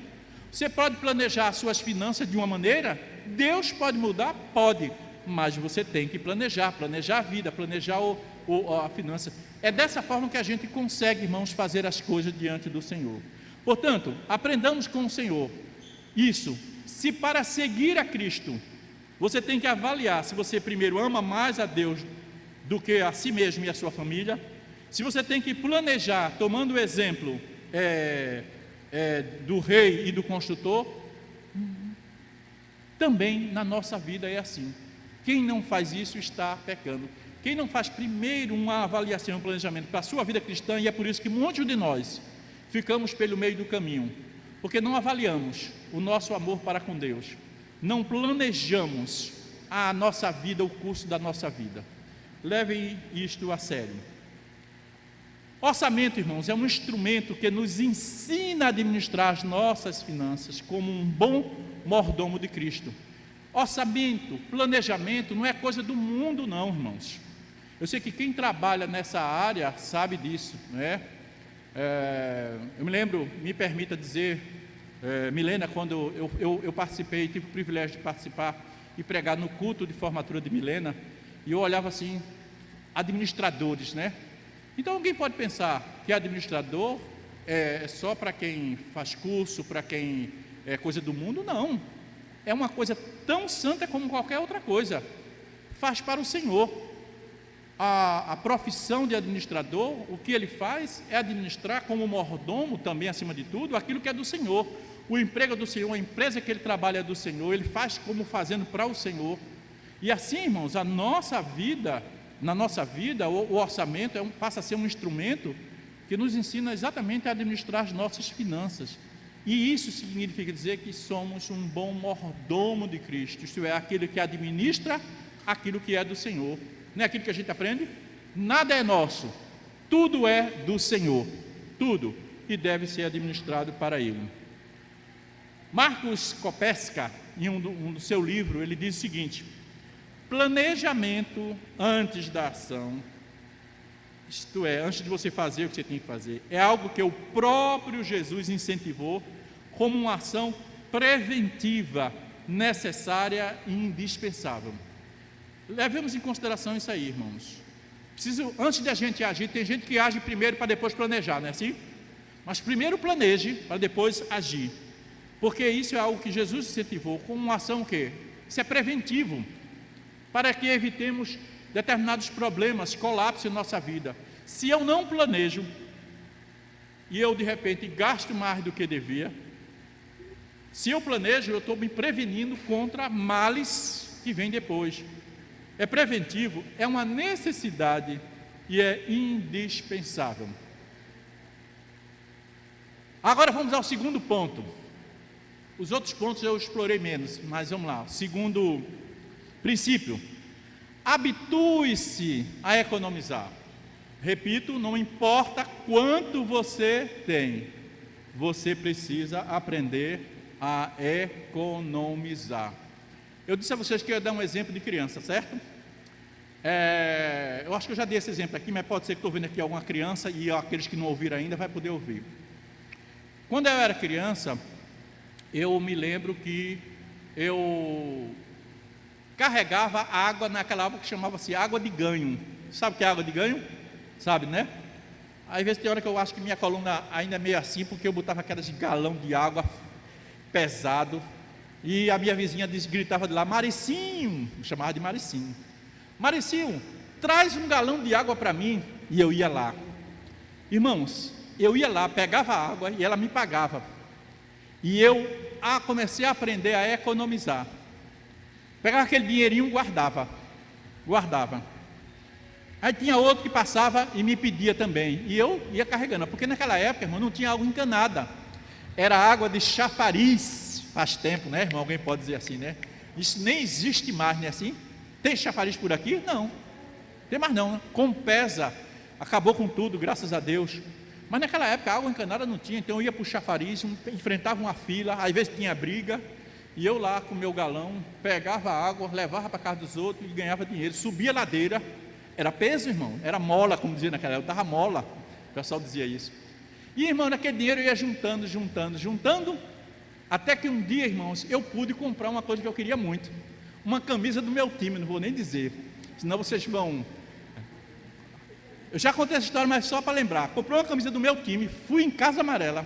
Você pode planejar as suas finanças de uma maneira, Deus pode mudar? Pode, mas você tem que planejar a vida, planejar a finança. É dessa forma que a gente consegue, irmãos, fazer as coisas diante do Senhor. Portanto, aprendamos com o Senhor isso. Se para seguir a Cristo, você tem que avaliar se você primeiro ama mais a Deus do que a si mesmo e a sua família, se você tem que planejar, tomando o exemplo do rei e do construtor, também na nossa vida é assim. Quem não faz isso está pecando. Quem não faz primeiro uma avaliação, um planejamento para a sua vida cristã, e é por isso que muitos de nós ficamos pelo meio do caminho, porque não avaliamos o nosso amor para com Deus, não planejamos a nossa vida, o curso da nossa vida. Levem isto a sério. Orçamento, irmãos, é um instrumento que nos ensina a administrar as nossas finanças como um bom mordomo de Cristo. Orçamento, planejamento não é coisa do mundo não, irmãos. Eu sei que quem trabalha nessa área sabe disso, né? Eu me lembro, me permita dizer, Milena, quando eu participei, tive o privilégio de participar e pregar no culto de formatura de Milena, e eu olhava assim, administradores, né? Então alguém pode pensar que administrador é só para quem faz curso, para quem é coisa do mundo. Não, é uma coisa tão santa como qualquer outra coisa, faz para o Senhor. A profissão de administrador, o que ele faz é administrar como mordomo também, acima de tudo, aquilo que é do Senhor. O emprego é do Senhor, a empresa que ele trabalha é do Senhor, ele faz como fazendo para o Senhor. E assim, irmãos, na nossa vida, o orçamento passa a ser um instrumento que nos ensina exatamente a administrar as nossas finanças. E isso significa dizer que somos um bom mordomo de Cristo, isto é, aquele que administra aquilo que é do Senhor. Não é aquilo que a gente aprende? Nada é nosso, tudo é do Senhor, tudo, e deve ser administrado para Ele. Marcos Kopeska, em um do seu livro, ele diz o seguinte: planejamento antes da ação Isto é, antes de você fazer o que você tem que fazer. É algo que o próprio Jesus incentivou como uma ação preventiva, necessária e indispensável. Levemos em consideração isso aí, irmãos. Antes de a gente agir, tem gente que age primeiro para depois planejar, não é assim? Mas primeiro planeje para depois agir. Porque isso é algo que Jesus incentivou como uma ação que isso é preventivo, para que evitemos determinados problemas, colapso em nossa vida. Se eu não planejo e eu de repente gasto mais do que devia, se eu planejo, eu estou me prevenindo contra males que vêm depois. É preventivo, é uma necessidade e é indispensável. Agora vamos ao segundo ponto. Os outros pontos eu explorei menos, mas vamos lá. Segundo princípio: habitue-se a economizar. Repito, não importa quanto você tem, você precisa aprender a economizar. Eu disse a vocês que eu ia dar um exemplo de criança, certo? Eu acho que eu já dei esse exemplo aqui, mas pode ser que estou vendo aqui alguma criança e aqueles que não ouviram ainda vai poder ouvir. Quando eu era criança, eu me lembro que eu carregava água naquela água que chamava-se água de ganho. Sabe o que é água de ganho? Sabe, né? Às vezes tem hora que eu acho que minha coluna ainda é meio assim, porque eu botava aquelas galão de água pesado, e a minha vizinha gritava de lá: Maricinho, me chamava de Maricinho. Maricinho, traz um galão de água para mim. E eu ia lá. Irmãos, eu ia lá, pegava água e ela me pagava. E eu comecei a aprender a economizar. Pegava aquele dinheirinho, guardava. Aí tinha outro que passava e me pedia também. E eu ia carregando, porque naquela época, irmão, não tinha água encanada. Era água de chafariz. Faz tempo, né, irmão? Alguém pode dizer assim, né? Isso nem existe mais, não é assim? Tem chafariz por aqui? Não. Tem mais não, né? Compesa acabou com tudo, graças a Deus. Mas naquela época a água encanada não tinha, então eu ia para o chafariz, enfrentava uma fila, às vezes tinha briga, e eu lá com o meu galão, pegava água, levava para a casa dos outros e ganhava dinheiro, subia a ladeira, era peso, irmão, era mola, como dizia naquela época, estava mola, o pessoal dizia isso. E, irmão, naquele dinheiro eu ia juntando, até que um dia, irmãos, eu pude comprar uma coisa que eu queria muito, uma camisa do meu time, não vou nem dizer, senão vocês vão... Eu já contei essa história, mas só para lembrar. Comprei uma camisa do meu time, fui em Casa Amarela,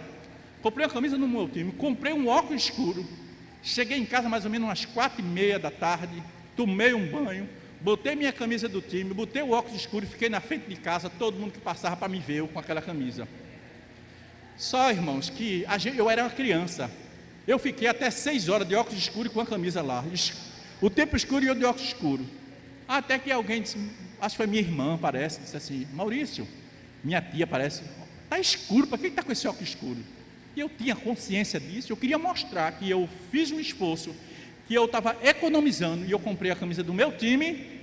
comprei uma camisa do meu time, comprei um óculos escuro, cheguei em casa mais ou menos umas 4h30 da tarde, tomei um banho, botei minha camisa do time, botei o óculos escuro e fiquei na frente de casa, todo mundo que passava para me ver eu com aquela camisa. Só, irmãos, que eu era uma criança, eu fiquei até 6 horas de óculos escuro com a camisa lá, o tempo escuro e eu de óculos escuro. Até que alguém disse, acho que foi minha irmã, parece, disse assim: Maurício, minha tia parece, está escuro, para quem está com esse óculos escuro? E eu tinha consciência disso, eu queria mostrar que eu fiz um esforço, que eu estava economizando, e eu comprei a camisa do meu time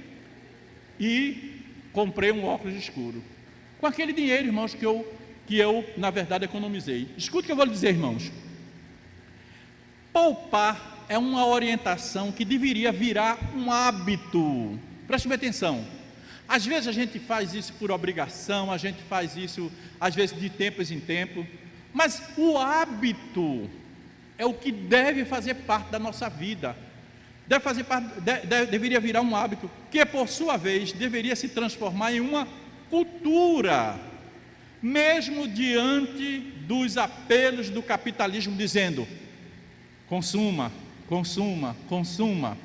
e comprei um óculos escuro. Com aquele dinheiro, irmãos, que eu na verdade economizei. Escute o que eu vou lhe dizer, irmãos. Poupar é uma orientação que deveria virar um hábito. Preste bem atenção. Às vezes a gente faz isso por obrigação, a gente faz isso às vezes de tempos em tempo, mas o hábito é o que deve fazer parte da nossa vida. Deveria virar um hábito que, por sua vez, deveria se transformar em uma cultura, mesmo diante dos apelos do capitalismo dizendo: consuma, consuma, consuma.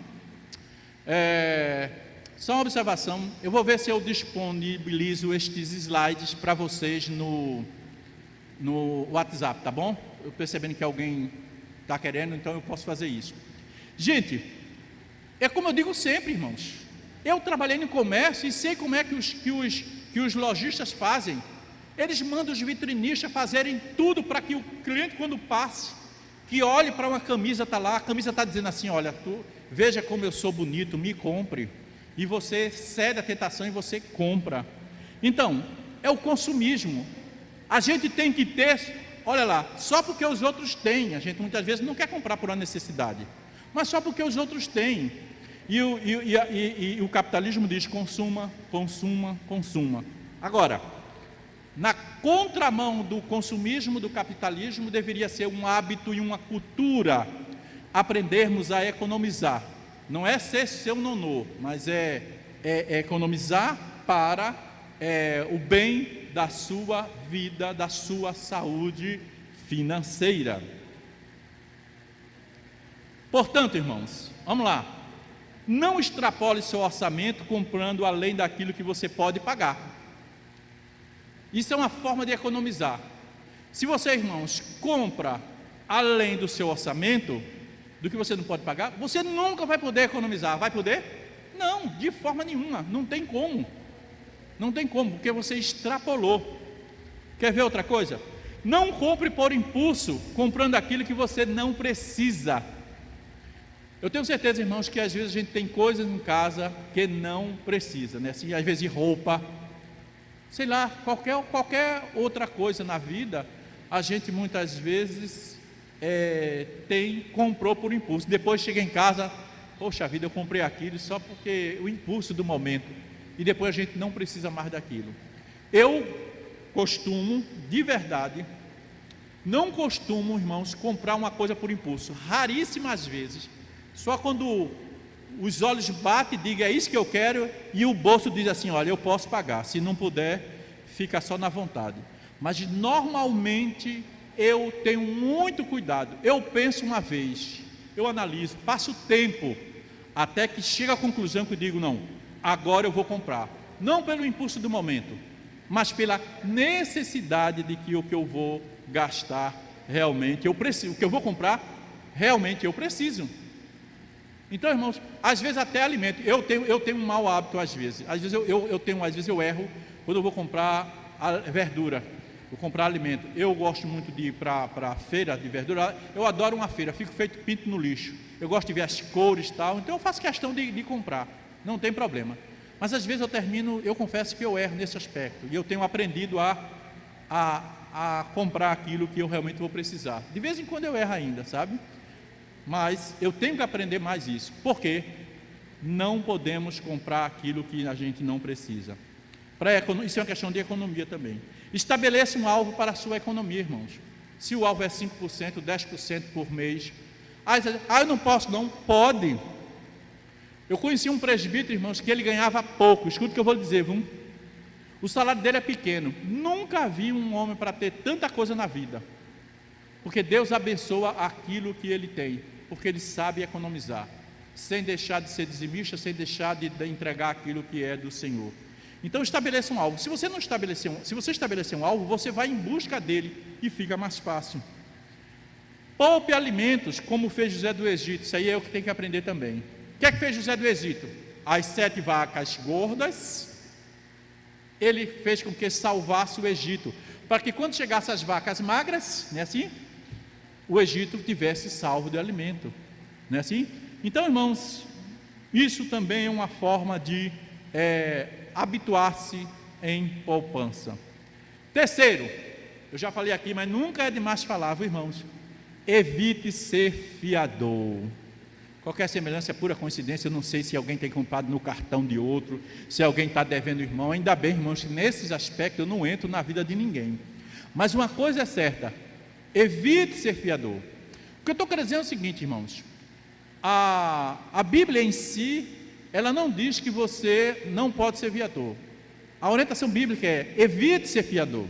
Só uma observação, eu vou ver se eu disponibilizo estes slides para vocês no WhatsApp, tá bom? Eu percebendo que alguém está querendo, então eu posso fazer isso. Gente, é como eu digo sempre, irmãos, eu trabalhei no comércio e sei como é que os lojistas fazem. Eles mandam os vitrinistas fazerem tudo para que o cliente, quando passe, que olhe para uma camisa, está lá, a camisa está dizendo assim: olha, veja como eu sou bonito, me compre. E você cede à tentação e você compra. Então, é o consumismo. A gente tem que ter, olha lá, só porque os outros têm. A gente muitas vezes não quer comprar por uma necessidade, mas só porque os outros têm. E o capitalismo diz: consuma, consuma, consuma. Agora, na contramão do consumismo, do capitalismo, deveria ser um hábito e uma cultura aprendermos a economizar. Não é ser seu nonô, mas é economizar para o bem da sua vida, da sua saúde financeira. Portanto, irmãos, vamos lá. Não extrapole seu orçamento comprando além daquilo que você pode pagar. Isso é uma forma de economizar. Se você, irmãos, compra além do seu orçamento, do que você não pode pagar, você nunca vai poder economizar. Vai poder? Não, de forma nenhuma. Não tem como. Não tem como, porque você extrapolou. Quer ver outra coisa? Não compre por impulso, comprando aquilo que você não precisa. Eu tenho certeza, irmãos, que às vezes a gente tem coisas em casa que não precisa, né? Assim, às vezes de roupa, sei lá, qualquer outra coisa na vida, a gente muitas vezes comprou por impulso. Depois chega em casa, poxa vida, eu comprei aquilo só porque o impulso do momento, e depois a gente não precisa mais daquilo. Eu costumo, de verdade, não costumo, irmãos, comprar uma coisa por impulso, raríssimas vezes. Só quando os olhos batem e digam, é isso que eu quero, e o bolso diz assim, olha, eu posso pagar, se não puder, fica só na vontade. Mas normalmente eu tenho muito cuidado, eu penso uma vez, eu analiso, passo tempo, até que chega à conclusão que eu digo, não, agora eu vou comprar. Não pelo impulso do momento, mas pela necessidade de que o que eu vou gastar, realmente eu preciso, o que eu vou comprar, realmente eu preciso. Então, irmãos, às vezes até alimento, eu tenho um mau hábito às vezes eu erro, quando eu vou comprar a verdura, vou comprar alimento, eu gosto muito de ir para a feira de verdura, eu adoro uma feira, fico feito pinto no lixo, eu gosto de ver as cores e tal, então eu faço questão de comprar, não tem problema, mas às vezes eu confesso que eu erro nesse aspecto, e eu tenho aprendido a comprar aquilo que eu realmente vou precisar, de vez em quando eu erro ainda, sabe? Mas eu tenho que aprender mais isso, porque não podemos comprar aquilo que a gente não precisa. Isso é uma questão de economia também. Estabeleça um alvo para a sua economia, irmãos. Se o alvo é 5%, 10% por mês, eu não posso, não, pode. Eu conheci um presbítero, irmãos, que ele ganhava pouco, escuta o que eu vou lhe dizer, viu? O salário dele é pequeno, nunca vi um homem para ter tanta coisa na vida, porque Deus abençoa aquilo que ele tem, porque ele sabe economizar, sem deixar de ser dizimista, sem deixar de entregar aquilo que é do Senhor. Então estabeleça um alvo. Se você estabelecer um alvo, você vai em busca dele e fica mais fácil. Poupe alimentos, como fez José do Egito. Isso aí é o que tem que aprender também. O que é que fez José do Egito? As 7 vacas gordas, ele fez com que salvasse o Egito, para que quando chegasse as vacas magras, não é assim? O Egito tivesse salvo de alimento, não é assim? Então, irmãos, isso também é uma forma de habituar-se em poupança. Terceiro, eu já falei aqui, mas nunca é demais falar, viu, irmãos? Evite ser fiador. Qualquer semelhança é pura coincidência, eu não sei se alguém tem comprado no cartão de outro, se alguém está devendo irmão, ainda bem, irmãos, que nesses aspectos eu não entro na vida de ninguém. Mas uma coisa é certa, evite ser fiador. O que eu estou querendo dizer é o seguinte, irmãos, a Bíblia em si, ela não diz que você não pode ser fiador. A orientação bíblica é, evite ser fiador.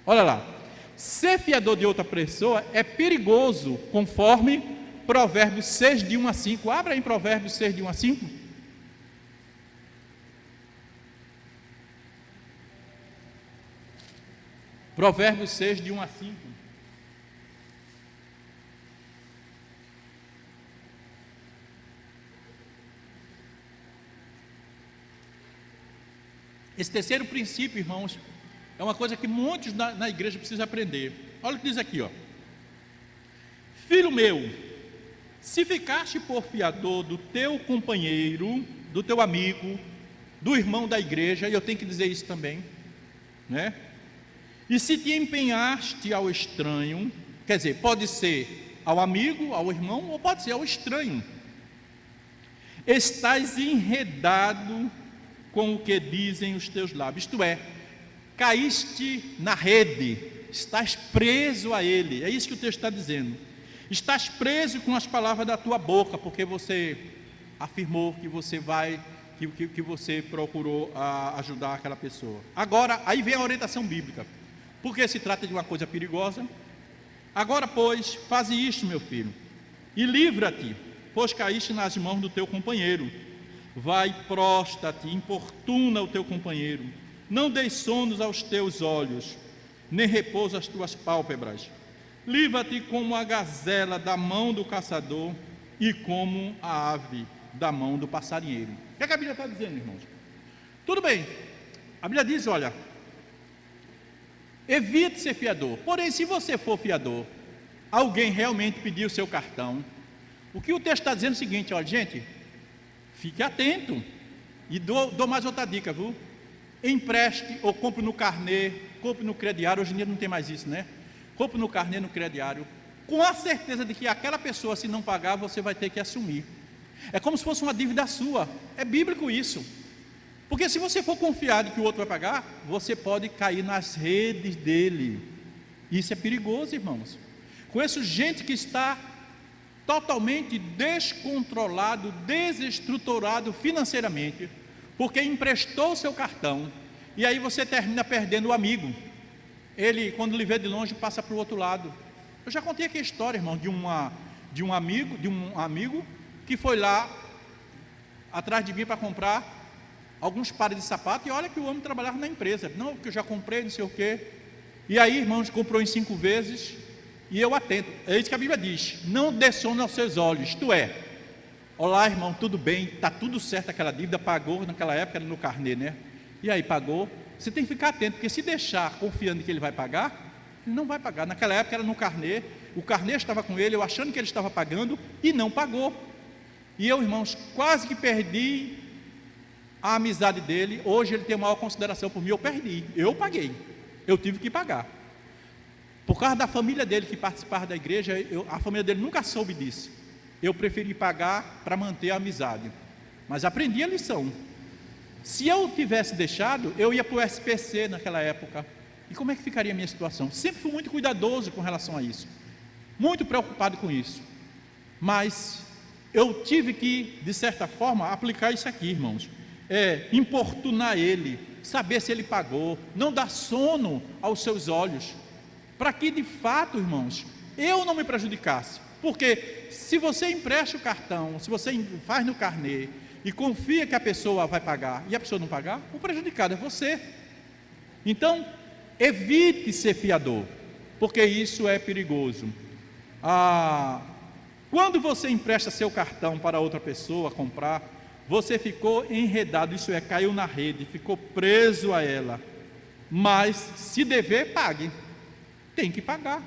Olha lá, ser fiador de outra pessoa é perigoso, conforme Provérbios 6, de 1 a 5, abra em Provérbios 6, de 1 a 5. Provérbios 6, de 1 a 5. Esse terceiro princípio, irmãos, é uma coisa que muitos na igreja precisam aprender. Olha o que diz aqui, ó. Filho meu, se ficaste por fiador do teu companheiro, do teu amigo, do irmão da igreja, e eu tenho que dizer isso também, né? E se te empenhaste ao estranho, quer dizer, pode ser ao amigo, ao irmão, ou pode ser ao estranho, estás enredado com o que dizem os teus lábios, isto é, caíste na rede, estás preso a ele. É isso que o texto está dizendo. Estás preso com as palavras da tua boca, porque você afirmou que você que você procurou ajudar aquela pessoa. Agora, aí vem a orientação bíblica, porque se trata de uma coisa perigosa. Agora, pois, faze isto, meu filho, e livra-te, pois caíste nas mãos do teu companheiro. Vai, prostra-te, importuna o teu companheiro. Não deis sonos aos teus olhos, nem repouso às tuas pálpebras. Livra-te como a gazela da mão do caçador e como a ave da mão do passarinheiro. O que a Bíblia está dizendo, irmãos? Tudo bem, a Bíblia diz, olha, evite ser fiador. Porém, se você for fiador, alguém realmente pediu o seu cartão, o que o texto está dizendo é o seguinte, olha, gente, fique atento. E dou mais outra dica, viu? Empreste ou compre no carnê, compre no crediário. Hoje em dia não tem mais isso, né? Compre no carnê, no crediário, com a certeza de que aquela pessoa, se não pagar, você vai ter que assumir. É como se fosse uma dívida sua. É bíblico isso. Porque se você for confiado que o outro vai pagar, você pode cair nas redes dele. Isso é perigoso, irmãos. Conheço gente que está totalmente descontrolado, desestruturado financeiramente, porque emprestou o seu cartão, e aí você termina perdendo o amigo. Ele, quando lhe vê de longe, passa para o outro lado. Eu já contei aqui a história, irmão, de um amigo que foi lá atrás de mim para comprar alguns pares de sapato, e olha que o homem trabalhava na empresa. Não, que eu já comprei, não sei o quê. E aí, irmãos, comprou em 5 vezes, e eu atento. É isso que a Bíblia diz: não dê sono aos seus olhos. Isto é, olá, irmão, tudo bem, está tudo certo, aquela dívida, pagou naquela época, era no carnê, né? E aí, pagou. Você tem que ficar atento, porque se deixar confiando que ele vai pagar, ele não vai pagar. Naquela época era no carnê, o carnê estava com ele, eu achando que ele estava pagando, e não pagou. E eu, irmãos, quase que perdi a amizade dele. Hoje ele tem maior consideração por mim. Eu paguei, eu tive que pagar, por causa da família dele que participava da igreja. A família dele nunca soube disso. Eu preferi pagar para manter a amizade, mas aprendi a lição. Se eu tivesse deixado, eu ia para o SPC naquela época, e como é que ficaria a minha situação? Sempre fui muito cuidadoso com relação a isso, muito preocupado com isso, mas eu tive que, de certa forma, aplicar isso aqui, irmãos. Importunar ele, saber se ele pagou, não dar sono aos seus olhos, para que de fato, irmãos, eu não me prejudicasse. Porque se você empresta o cartão, se você faz no carnê e confia que a pessoa vai pagar e a pessoa não pagar, o prejudicado é você. Então, evite ser fiador, porque isso é perigoso. Quando você empresta seu cartão para outra pessoa comprar, você ficou enredado, isso é, caiu na rede, ficou preso a ela. Mas se dever, pague. Tem que pagar.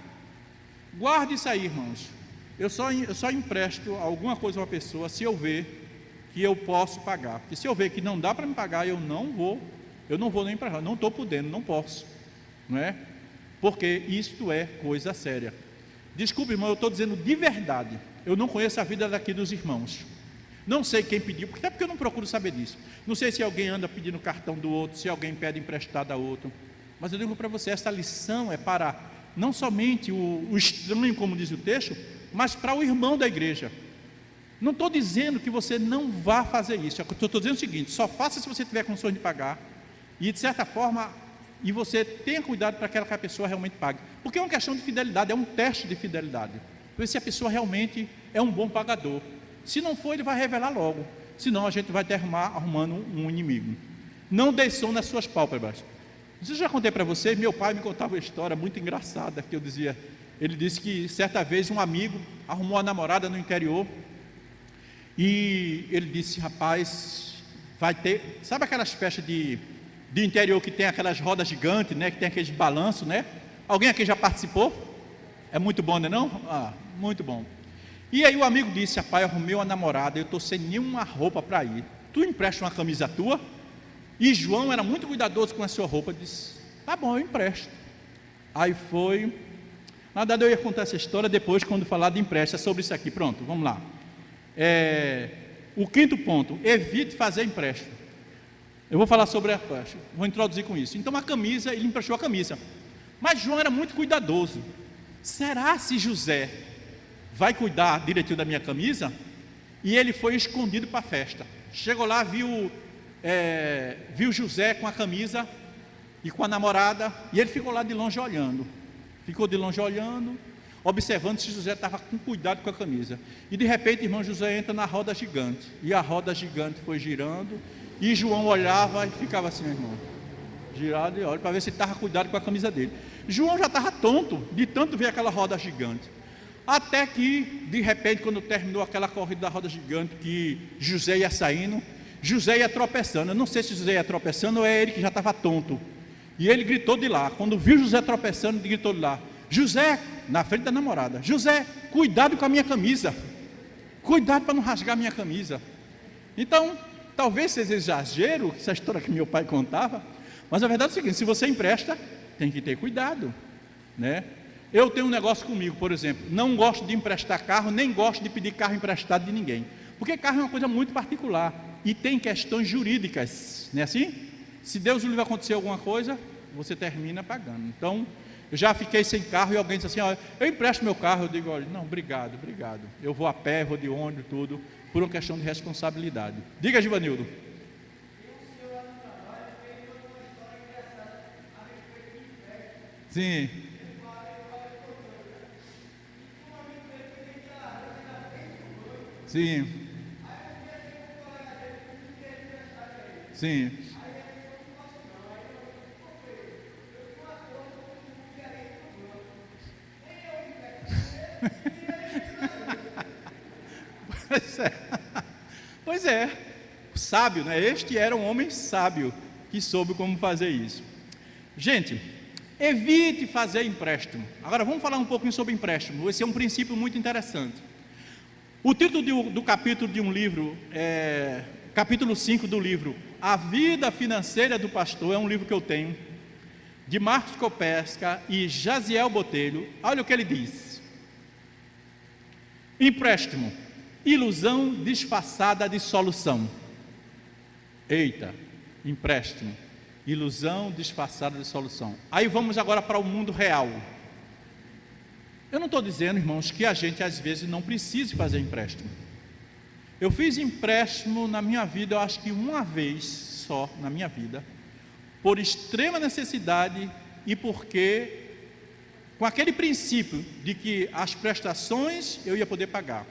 Guarde isso aí, irmãos. Eu só empresto alguma coisa a uma pessoa se eu ver que eu posso pagar. Porque se eu ver que não dá para me pagar, eu não vou nem emprestar. Não estou podendo, não posso, não é? Porque isto é coisa séria. Desculpe, irmão, eu estou dizendo de verdade. Eu não conheço a vida daqui dos irmãos. Não sei quem pediu, até porque eu não procuro saber disso. Não sei se alguém anda pedindo cartão do outro, se alguém pede emprestado a outro. Mas eu digo para você, essa lição é para não somente o estranho, como diz o texto, mas para o irmão da igreja. Não estou dizendo que você não vá fazer isso. Estou dizendo o seguinte: só faça se você tiver condições de pagar. E de certa forma, e você tenha cuidado para que aquela pessoa realmente pague. Porque é uma questão de fidelidade, é um teste de fidelidade. Ver se a pessoa realmente é um bom pagador. Se não for, ele vai revelar logo. Senão a gente vai terminar arrumando um inimigo. Não dê som nas suas pálpebras. Eu já contei para vocês, meu pai me contava uma história muito engraçada, que ele disse que certa vez um amigo arrumou uma namorada no interior, e ele disse: rapaz, vai ter, sabe aquelas festas de interior que tem aquelas rodas gigantes, né, que tem aqueles balanços, né? Alguém aqui já participou? É muito bom, não é não? Muito bom. E aí o amigo disse: rapaz, eu arrumei uma namorada, eu estou sem nenhuma roupa para ir, tu empresta uma camisa tua? E João era muito cuidadoso com a sua roupa, disse: tá bom, eu empresto. Aí foi. Na verdade eu ia contar essa história depois, quando falar de empréstimo, é sobre isso aqui. Pronto, vamos lá. O quinto ponto: evite fazer empréstimo. Eu vou falar sobre vou introduzir com isso. Então a camisa, ele emprestou a camisa. Mas João era muito cuidadoso. Será se José vai cuidar direitinho da minha camisa? E ele foi escondido para a festa. Chegou lá, viu José com a camisa e com a namorada, e ele ficou lá de longe olhando. Ficou de longe olhando, observando se José estava com cuidado com a camisa. E de repente, irmão, José entra na roda gigante. E a roda gigante foi girando, e João olhava e ficava assim, irmão, girado e olha, para ver se ele estava cuidado com a camisa dele. João já estava tonto, de tanto ver aquela roda gigante. Até que, de repente, quando terminou aquela corrida da roda gigante, que José ia saindo, José ia tropeçando. Eu não sei se José ia tropeçando ou é ele que já estava tonto. E ele gritou de lá. Quando viu José tropeçando, ele gritou de lá: José, na frente da namorada, José, cuidado com a minha camisa. Cuidado para não rasgar a minha camisa. Então, talvez seja exagero, essa história que meu pai contava, mas a verdade é o seguinte: se você empresta, tem que ter cuidado, né? Eu tenho um negócio comigo, por exemplo, não gosto de emprestar carro, nem gosto de pedir carro emprestado de ninguém, porque carro é uma coisa muito particular e tem questões jurídicas, não é assim? Se Deus o livre acontecer alguma coisa, você termina pagando. Então, eu já fiquei sem carro e alguém disse assim: olha, eu empresto meu carro. Eu digo: olha, não, obrigado, eu vou a pé, vou de ônibus, tudo, por uma questão de responsabilidade. Diga, Givanildo. Sim. Sim. Sim. Pois é, sábio, né? Este era um homem sábio que soube como fazer isso. Gente, evite fazer empréstimo. Agora vamos falar um pouquinho sobre empréstimo. Esse é um princípio muito interessante. O título do capítulo de um livro, capítulo 5 do livro A Vida Financeira do Pastor, é um livro que eu tenho, de Marcos Copesca e Jaziel Botelho. Olha o que ele diz: empréstimo, ilusão disfarçada de solução. Eita, empréstimo, ilusão disfarçada de solução. Aí vamos agora para o mundo real. Eu não estou dizendo, irmãos, que a gente às vezes não precise fazer empréstimo. Eu fiz empréstimo na minha vida, eu acho que uma vez só na minha vida, por extrema necessidade e porque com aquele princípio de que as prestações eu ia poder pagar.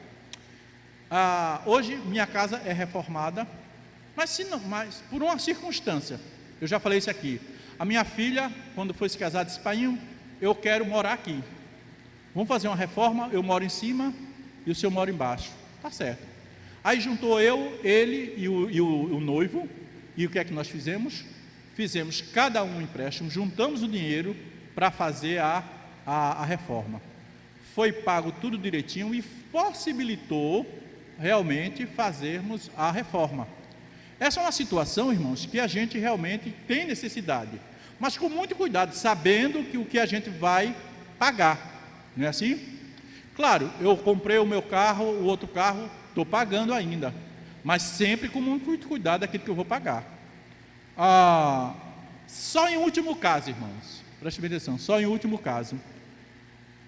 Hoje minha casa é reformada, mas por uma circunstância, eu já falei isso aqui. A minha filha, quando foi se casar, disse: pai, eu quero morar aqui. Vamos fazer uma reforma, eu moro em cima e o senhor mora embaixo. Tá certo. Aí juntou ele e o noivo, e o que é que nós fizemos? Fizemos cada um empréstimo, juntamos o dinheiro para fazer a reforma. Foi pago tudo direitinho e possibilitou realmente fazermos a reforma. Essa é uma situação, irmãos, que a gente realmente tem necessidade, mas com muito cuidado, sabendo que o que a gente vai pagar. Não é assim? Claro, eu comprei o meu carro, o outro carro, estou pagando ainda, mas sempre com muito cuidado daquilo que eu vou pagar. Só em último caso, irmãos, preste atenção, só em último caso,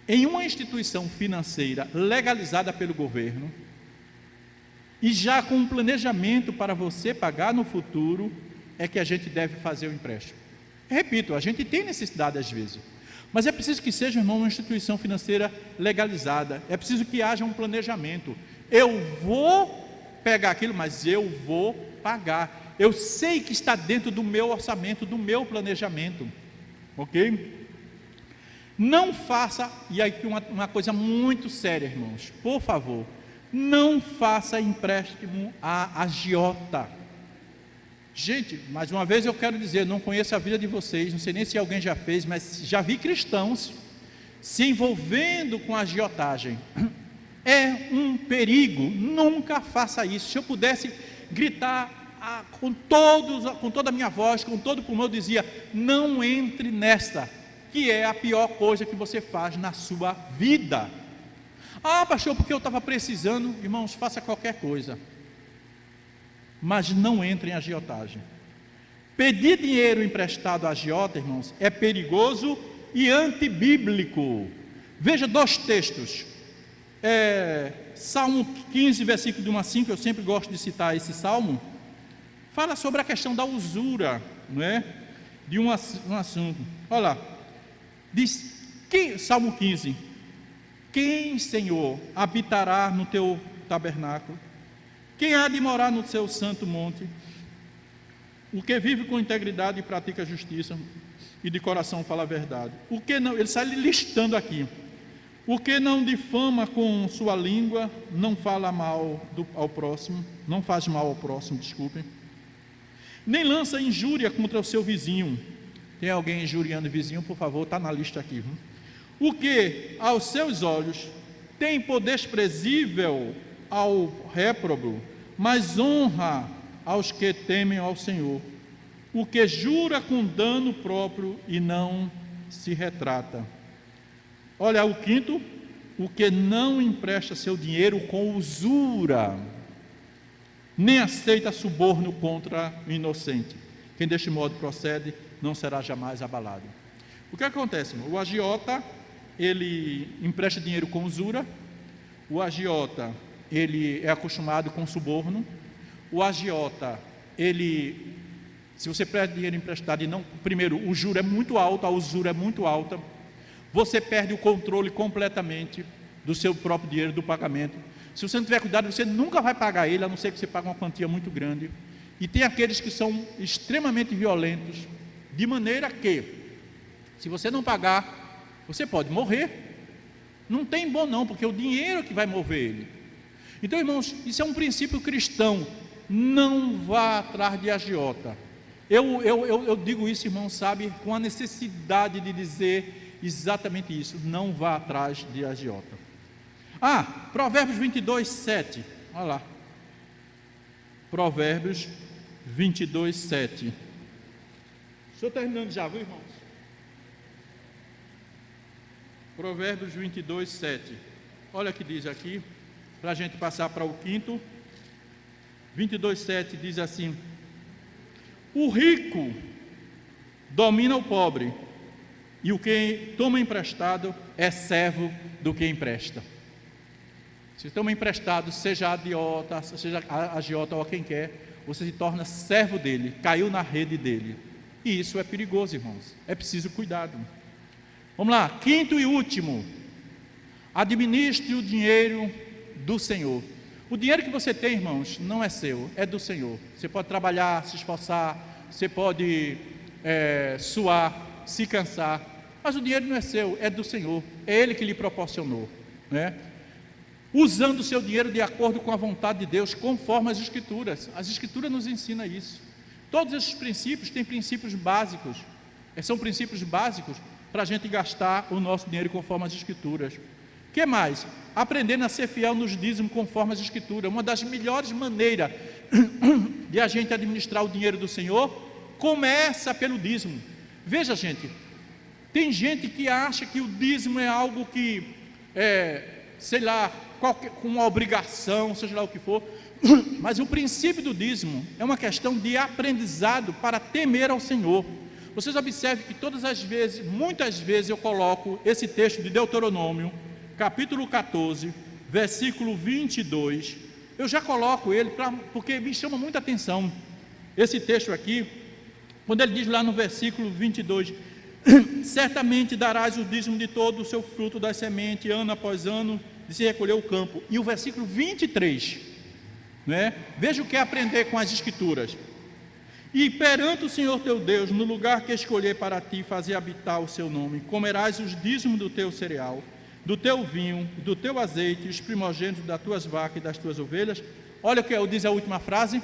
em uma instituição financeira legalizada pelo governo, e já com um planejamento para você pagar no futuro, é que a gente deve fazer o empréstimo. Repito, a gente tem necessidade às vezes, mas é preciso que seja, irmão, uma instituição financeira legalizada. É preciso que haja um planejamento. Eu vou pegar aquilo, mas eu vou pagar. Eu sei que está dentro do meu orçamento, do meu planejamento. Ok? Não faça, e aqui uma coisa muito séria, irmãos, por favor, não faça empréstimo a agiota. Gente, mais uma vez eu quero dizer, não conheço a vida de vocês, não sei nem se alguém já fez, mas já vi cristãos se envolvendo com agiotagem. É um perigo, nunca faça isso. Se eu pudesse gritar com toda a minha voz, com todo o pulmão, eu dizia: não entre nesta, que é a pior coisa que você faz na sua vida. Pastor, porque eu estava precisando. Irmãos, faça qualquer coisa, mas não entre em agiotagem. Pedir dinheiro emprestado a agiota, irmãos, é perigoso e antibíblico. Veja 2 textos. Salmo 15, versículo de 1 a 5, eu sempre gosto de citar esse salmo. Fala sobre a questão da usura, não é? De um assunto. Olha lá. Diz, Salmo 15: quem, Senhor, habitará no teu tabernáculo? Quem há de morar no seu santo monte? O que vive com integridade e pratica a justiça, e de coração fala a verdade. O que não, ele sai listando aqui. O que não difama com sua língua, não fala mal ao próximo, não faz mal ao próximo, desculpem. Nem lança injúria contra o seu vizinho. Tem alguém injuriando o vizinho, por favor, está na lista aqui. O que aos seus olhos tem por desprezível ao réprobo, mas honra aos que temem ao Senhor. O que jura com dano próprio e não se retrata. Olha o 5º, o que não empresta seu dinheiro com usura, nem aceita suborno contra o inocente. Quem deste modo procede, não será jamais abalado. O que acontece, irmão? O agiota, ele empresta dinheiro com usura. O agiota, ele é acostumado com suborno. O agiota, se você pede dinheiro emprestado e não, primeiro, o juro é muito alto, a usura é muito alta, você perde o controle completamente do seu próprio dinheiro, do pagamento. Se você não tiver cuidado, você nunca vai pagar ele, a não ser que você pague uma quantia muito grande. E tem aqueles que são extremamente violentos, de maneira que, se você não pagar, você pode morrer. Não tem bom não, porque é o dinheiro que vai mover ele. Então, irmãos, isso é um princípio cristão. Não vá atrás de agiota. Eu digo isso, irmão, sabe, com a necessidade de dizer exatamente isso. Não vá atrás de agiota. Provérbios 22, 7. Olha lá. Provérbios 22, 7. Estou terminando já, viu, irmãos? Provérbios 22, 7. Olha o que diz aqui, para a gente passar para o 5º. 22, 7 diz assim: o rico domina o pobre, e o que toma emprestado é servo do que empresta. Se toma emprestado, seja agiota ou quem quer, você se torna servo dele, caiu na rede dele. E isso é perigoso, irmãos. É preciso cuidado. Vamos lá, 5º e último. Administre o dinheiro do Senhor. O dinheiro que você tem, irmãos, não é seu, é do Senhor. Você pode trabalhar, se esforçar, você pode suar, se cansar, mas o dinheiro não é seu, é do Senhor. É Ele que lhe proporcionou, né? Usando o seu dinheiro de acordo com a vontade de Deus, conforme as Escrituras. As Escrituras nos ensinam isso. Todos esses princípios têm princípios básicos. São princípios básicos para a gente gastar o nosso dinheiro conforme as Escrituras. O que mais? Aprendendo a ser fiel nos dízimos conforme as Escrituras. Uma das melhores maneiras de a gente administrar o dinheiro do Senhor começa pelo dízimo. Veja, gente, tem gente que acha que o dízimo é algo que sei lá, com uma obrigação, seja lá o que for, mas o princípio do dízimo é uma questão de aprendizado para temer ao Senhor. Vocês observem que todas as vezes, muitas vezes eu coloco esse texto de Deuteronômio, capítulo 14, versículo 22, eu já coloco ele, porque me chama muita atenção, esse texto aqui, quando ele diz lá no versículo 22, certamente darás o dízimo de todo o seu fruto das sementes, ano após ano, de se recolher o campo. E o versículo 23, né? Veja o que é aprender com as Escrituras. E perante o Senhor teu Deus, no lugar que escolher para ti fazer habitar o seu nome, comerás os dízimos do teu cereal, do teu vinho, do teu azeite, os primogênitos das tuas vacas e das tuas ovelhas. Olha o que diz a última frase: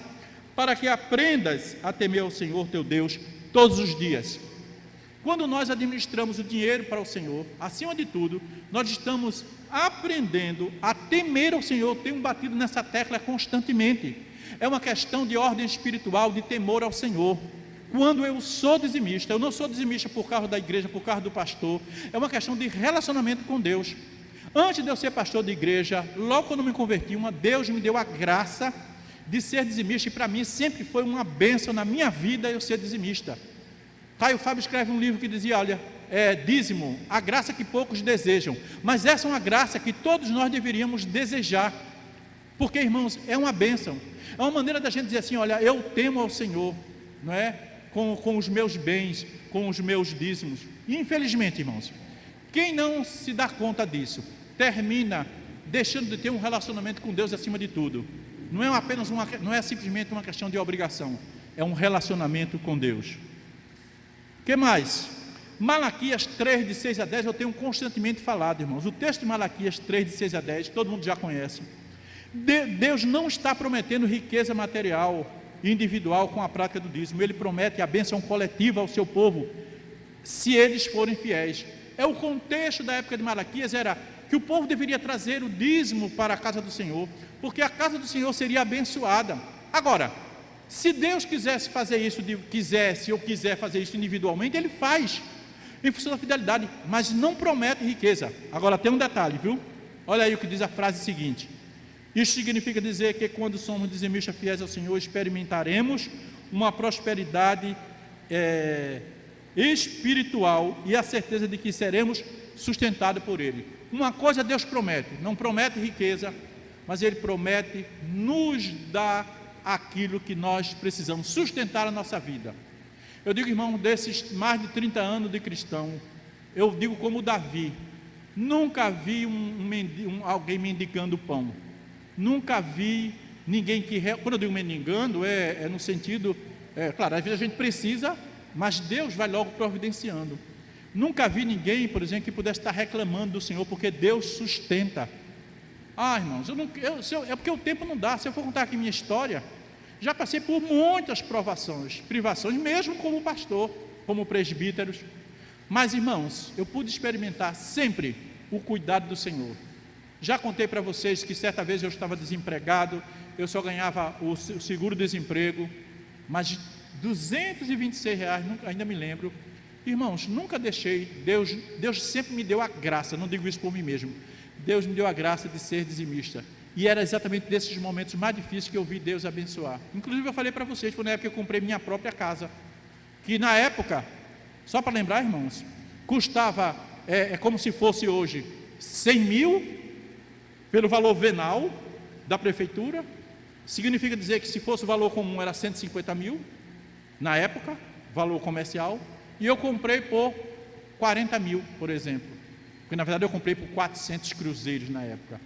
para que aprendas a temer ao Senhor teu Deus todos os dias. Quando nós administramos o dinheiro para o Senhor, acima de tudo, nós estamos aprendendo a temer ao Senhor. Tenho batido nessa tecla constantemente. É uma questão de ordem espiritual, de temor ao Senhor. Quando eu sou dizimista, eu não sou dizimista por causa da igreja, por causa do pastor, é uma questão de relacionamento com Deus. Antes de eu ser pastor de igreja, logo quando me converti, Deus me deu a graça de ser dizimista, e para mim sempre foi uma bênção na minha vida eu ser dizimista. Caio Fábio escreve um livro que dizia, olha, dízimo, a graça que poucos desejam, mas essa é uma graça que todos nós deveríamos desejar, porque, irmãos, é uma bênção, é uma maneira da gente dizer assim, olha, eu temo ao Senhor, não é? Com os meus bens, com os meus dízimos. E infelizmente, irmãos, quem não se dá conta disso, termina deixando de ter um relacionamento com Deus acima de tudo. Não é simplesmente uma questão de obrigação, é um relacionamento com Deus. O que mais? Malaquias 3, de 6 a 10, eu tenho constantemente falado, irmãos. O texto de Malaquias 3, de 6 a 10, todo mundo já conhece. Deus não está prometendo riqueza material individual com a prática do dízimo. Ele promete a bênção coletiva ao seu povo, se eles forem fiéis. O contexto da época de Malaquias era que o povo deveria trazer o dízimo para a casa do Senhor, porque a casa do Senhor seria abençoada. Agora, se Deus quisesse fazer isso, quiser fazer isso individualmente, Ele faz, em função da fidelidade, mas não promete riqueza. Agora tem um detalhe, viu? Olha aí o que diz a frase seguinte: isso significa dizer que quando somos dizimistas fiéis ao Senhor, experimentaremos uma prosperidade espiritual e a certeza de que seremos sustentados por Ele. Uma coisa Deus promete, não promete riqueza, mas Ele promete nos dar aquilo que nós precisamos, sustentar a nossa vida. Eu digo, irmão, desses mais de 30 anos de cristão, eu digo como Davi, nunca vi alguém mendigando pão, nunca vi ninguém que, quando eu digo mendigando, é no sentido, claro, às vezes a gente precisa, mas Deus vai logo providenciando. Nunca vi ninguém, por exemplo, que pudesse estar reclamando do Senhor, porque Deus sustenta. Irmãos, é porque o tempo não dá. Se eu for contar aqui minha história, já passei por muitas privações, mesmo como pastor, como presbíteros. Mas, irmãos, eu pude experimentar sempre o cuidado do Senhor. Já contei para vocês que certa vez eu estava desempregado, eu só ganhava o seguro-desemprego, mas R$226, ainda me lembro. Irmãos, nunca deixei, Deus sempre me deu a graça, não digo isso por mim mesmo, Deus me deu a graça de ser dizimista, e era exatamente desses momentos mais difíceis que eu vi Deus abençoar. Inclusive eu falei para vocês, foi na época que eu comprei minha própria casa, que na época, só para lembrar, irmãos, custava, como se fosse hoje, 100 mil, pelo valor venal da prefeitura. Significa dizer que se fosse o valor comum era 150 mil, na época, valor comercial, e eu comprei por 40 mil, por exemplo, porque na verdade eu comprei por 400 cruzeiros na época,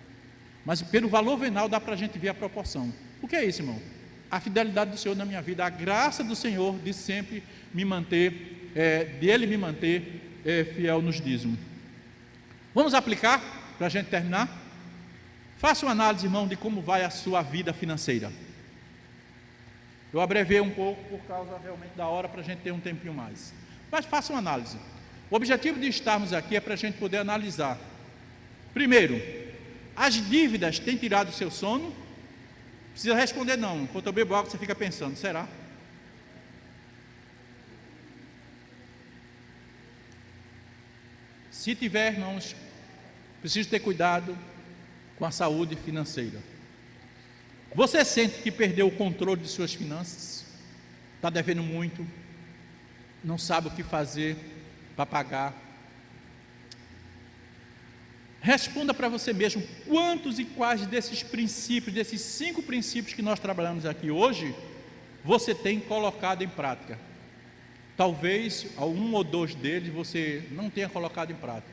mas pelo valor venal dá para a gente ver a proporção. O que é isso, irmão? A fidelidade do Senhor na minha vida, a graça do Senhor de sempre me manter, dele me manter fiel nos dízimos. Vamos aplicar, para a gente terminar? Faça uma análise, irmão, de como vai a sua vida financeira. Eu abreviei um pouco por causa realmente da hora, para a gente ter um tempinho mais. Mas faça uma análise. O objetivo de estarmos aqui é para a gente poder analisar. Primeiro, as dívidas têm tirado o seu sono? Não precisa responder não. Enquanto eu bebo água, você fica pensando, será? Se tiver, irmãos, preciso ter cuidado com a saúde financeira. Você sente que perdeu o controle de suas finanças? Está devendo muito? Não sabe o que fazer para pagar? Responda para você mesmo, quantos e quais desses princípios, desses 5 princípios que nós trabalhamos aqui hoje, você tem colocado em prática? Talvez um ou dois deles você não tenha colocado em prática.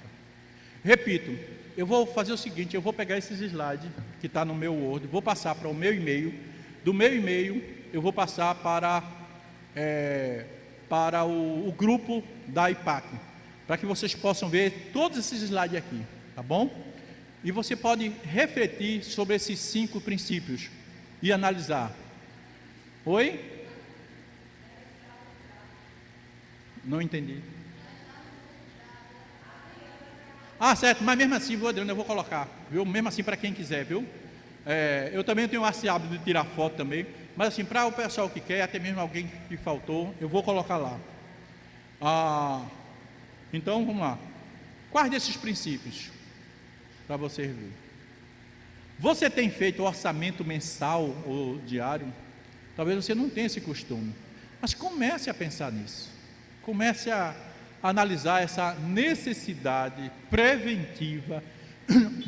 Repito, eu vou fazer o seguinte, eu vou pegar esses slides que está no meu Word, vou passar para o meu e-mail, do meu e-mail eu vou passar para o grupo da IPAC, para que vocês possam ver todos esses slides aqui, tá bom? E você pode refletir sobre esses 5 princípios e analisar. Oi? Não entendi. Certo, mas mesmo assim, Adriano, eu vou colocar, viu? Mesmo assim para quem quiser, viu? Eu também tenho esse hábito de tirar foto também, mas assim, para o pessoal que quer, até mesmo alguém que faltou, eu vou colocar lá. Então, vamos lá. Quais desses princípios? Para você ver. Você tem feito orçamento mensal ou diário? Talvez você não tenha esse costume, mas comece a pensar nisso. Comece a analisar essa necessidade preventiva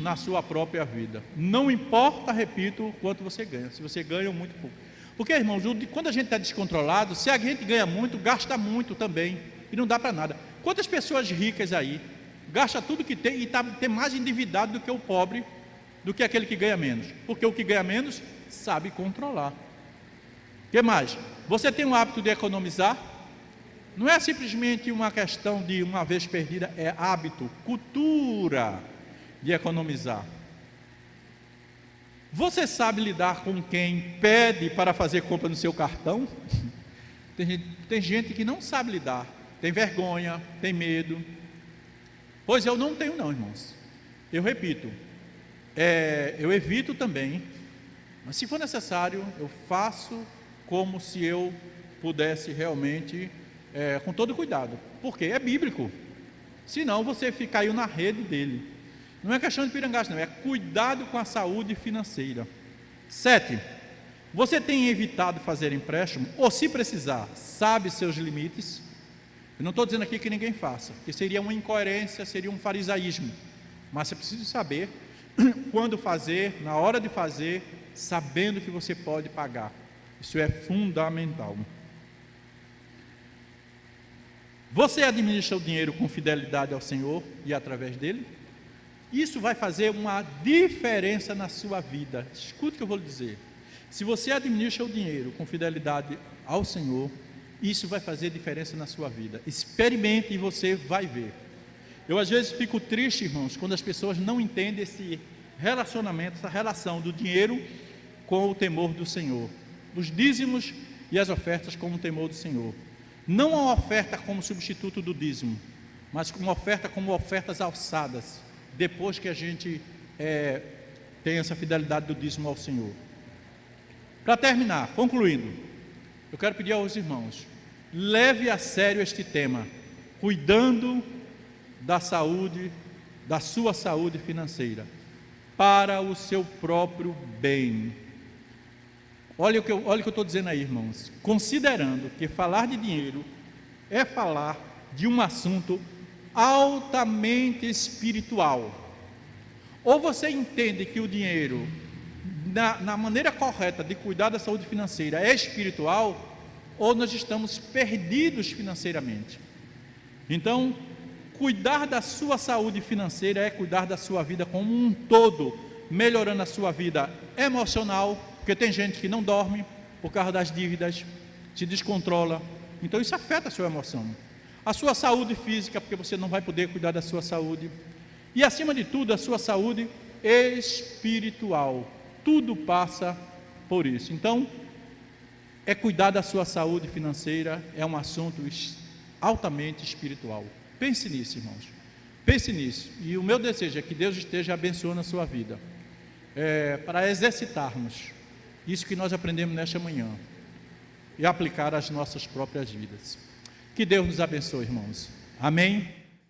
na sua própria vida. Não importa, repito, o quanto você ganha, se você ganha muito pouco. Porque, irmãos, quando a gente está descontrolado, se a gente ganha muito, gasta muito também, e não dá para nada. Quantas pessoas ricas aí, gasta tudo que tem e tem mais endividado do que o pobre, do que aquele que ganha menos? Porque o que ganha menos sabe controlar. O que mais? Você tem o hábito de economizar? Não é simplesmente uma questão de uma vez perdida, é hábito, cultura de economizar. Você sabe lidar com quem pede para fazer compra no seu cartão? Tem gente que não sabe lidar, tem vergonha, tem medo. Pois eu não tenho não, irmãos. Eu repito, eu evito também, mas se for necessário, eu faço como se eu pudesse realmente, com todo cuidado, porque é bíblico. Senão você caiu na rede dele. Não é questão de pirangagem, não, é cuidado com a saúde financeira. 7. Você tem evitado fazer empréstimo, ou se precisar, sabe seus limites? Eu não estou dizendo aqui que ninguém faça, porque seria uma incoerência, seria um farisaísmo, mas você precisa saber quando fazer, na hora de fazer, sabendo que você pode pagar. Isso é fundamental. Você administra o dinheiro com fidelidade ao Senhor e através dele? Isso vai fazer uma diferença na sua vida. Escute o que eu vou lhe dizer. Se você administra o dinheiro com fidelidade ao Senhor, isso vai fazer diferença na sua vida. Experimente e você vai ver. Eu às vezes fico triste, irmãos, quando as pessoas não entendem esse relacionamento, essa relação do dinheiro com o temor do Senhor. Os dízimos e as ofertas com o temor do Senhor. Não a oferta como substituto do dízimo, mas uma oferta como ofertas alçadas, depois que a gente tem essa fidelidade do dízimo ao Senhor. Para terminar, concluindo, eu quero pedir aos irmãos, leve a sério este tema, cuidando da saúde, da sua saúde financeira, para o seu próprio bem. Olha o que eu estou dizendo aí, irmãos, considerando que falar de dinheiro é falar de um assunto altamente espiritual. Ou você entende que o dinheiro, na maneira correta de cuidar da saúde financeira, é espiritual, ou nós estamos perdidos financeiramente. Então, cuidar da sua saúde financeira é cuidar da sua vida como um todo, melhorando a sua vida emocional, porque tem gente que não dorme por causa das dívidas, se descontrola, então isso afeta a sua emoção. A sua saúde física, porque você não vai poder cuidar da sua saúde, e acima de tudo a sua saúde espiritual, tudo passa por isso. Então, cuidar da sua saúde financeira é um assunto altamente espiritual. Pense nisso, irmãos, pense nisso, e o meu desejo é que Deus esteja abençoando a sua vida, para exercitarmos isso que nós aprendemos nesta manhã, e aplicar às nossas próprias vidas. Que Deus nos abençoe, irmãos. Amém?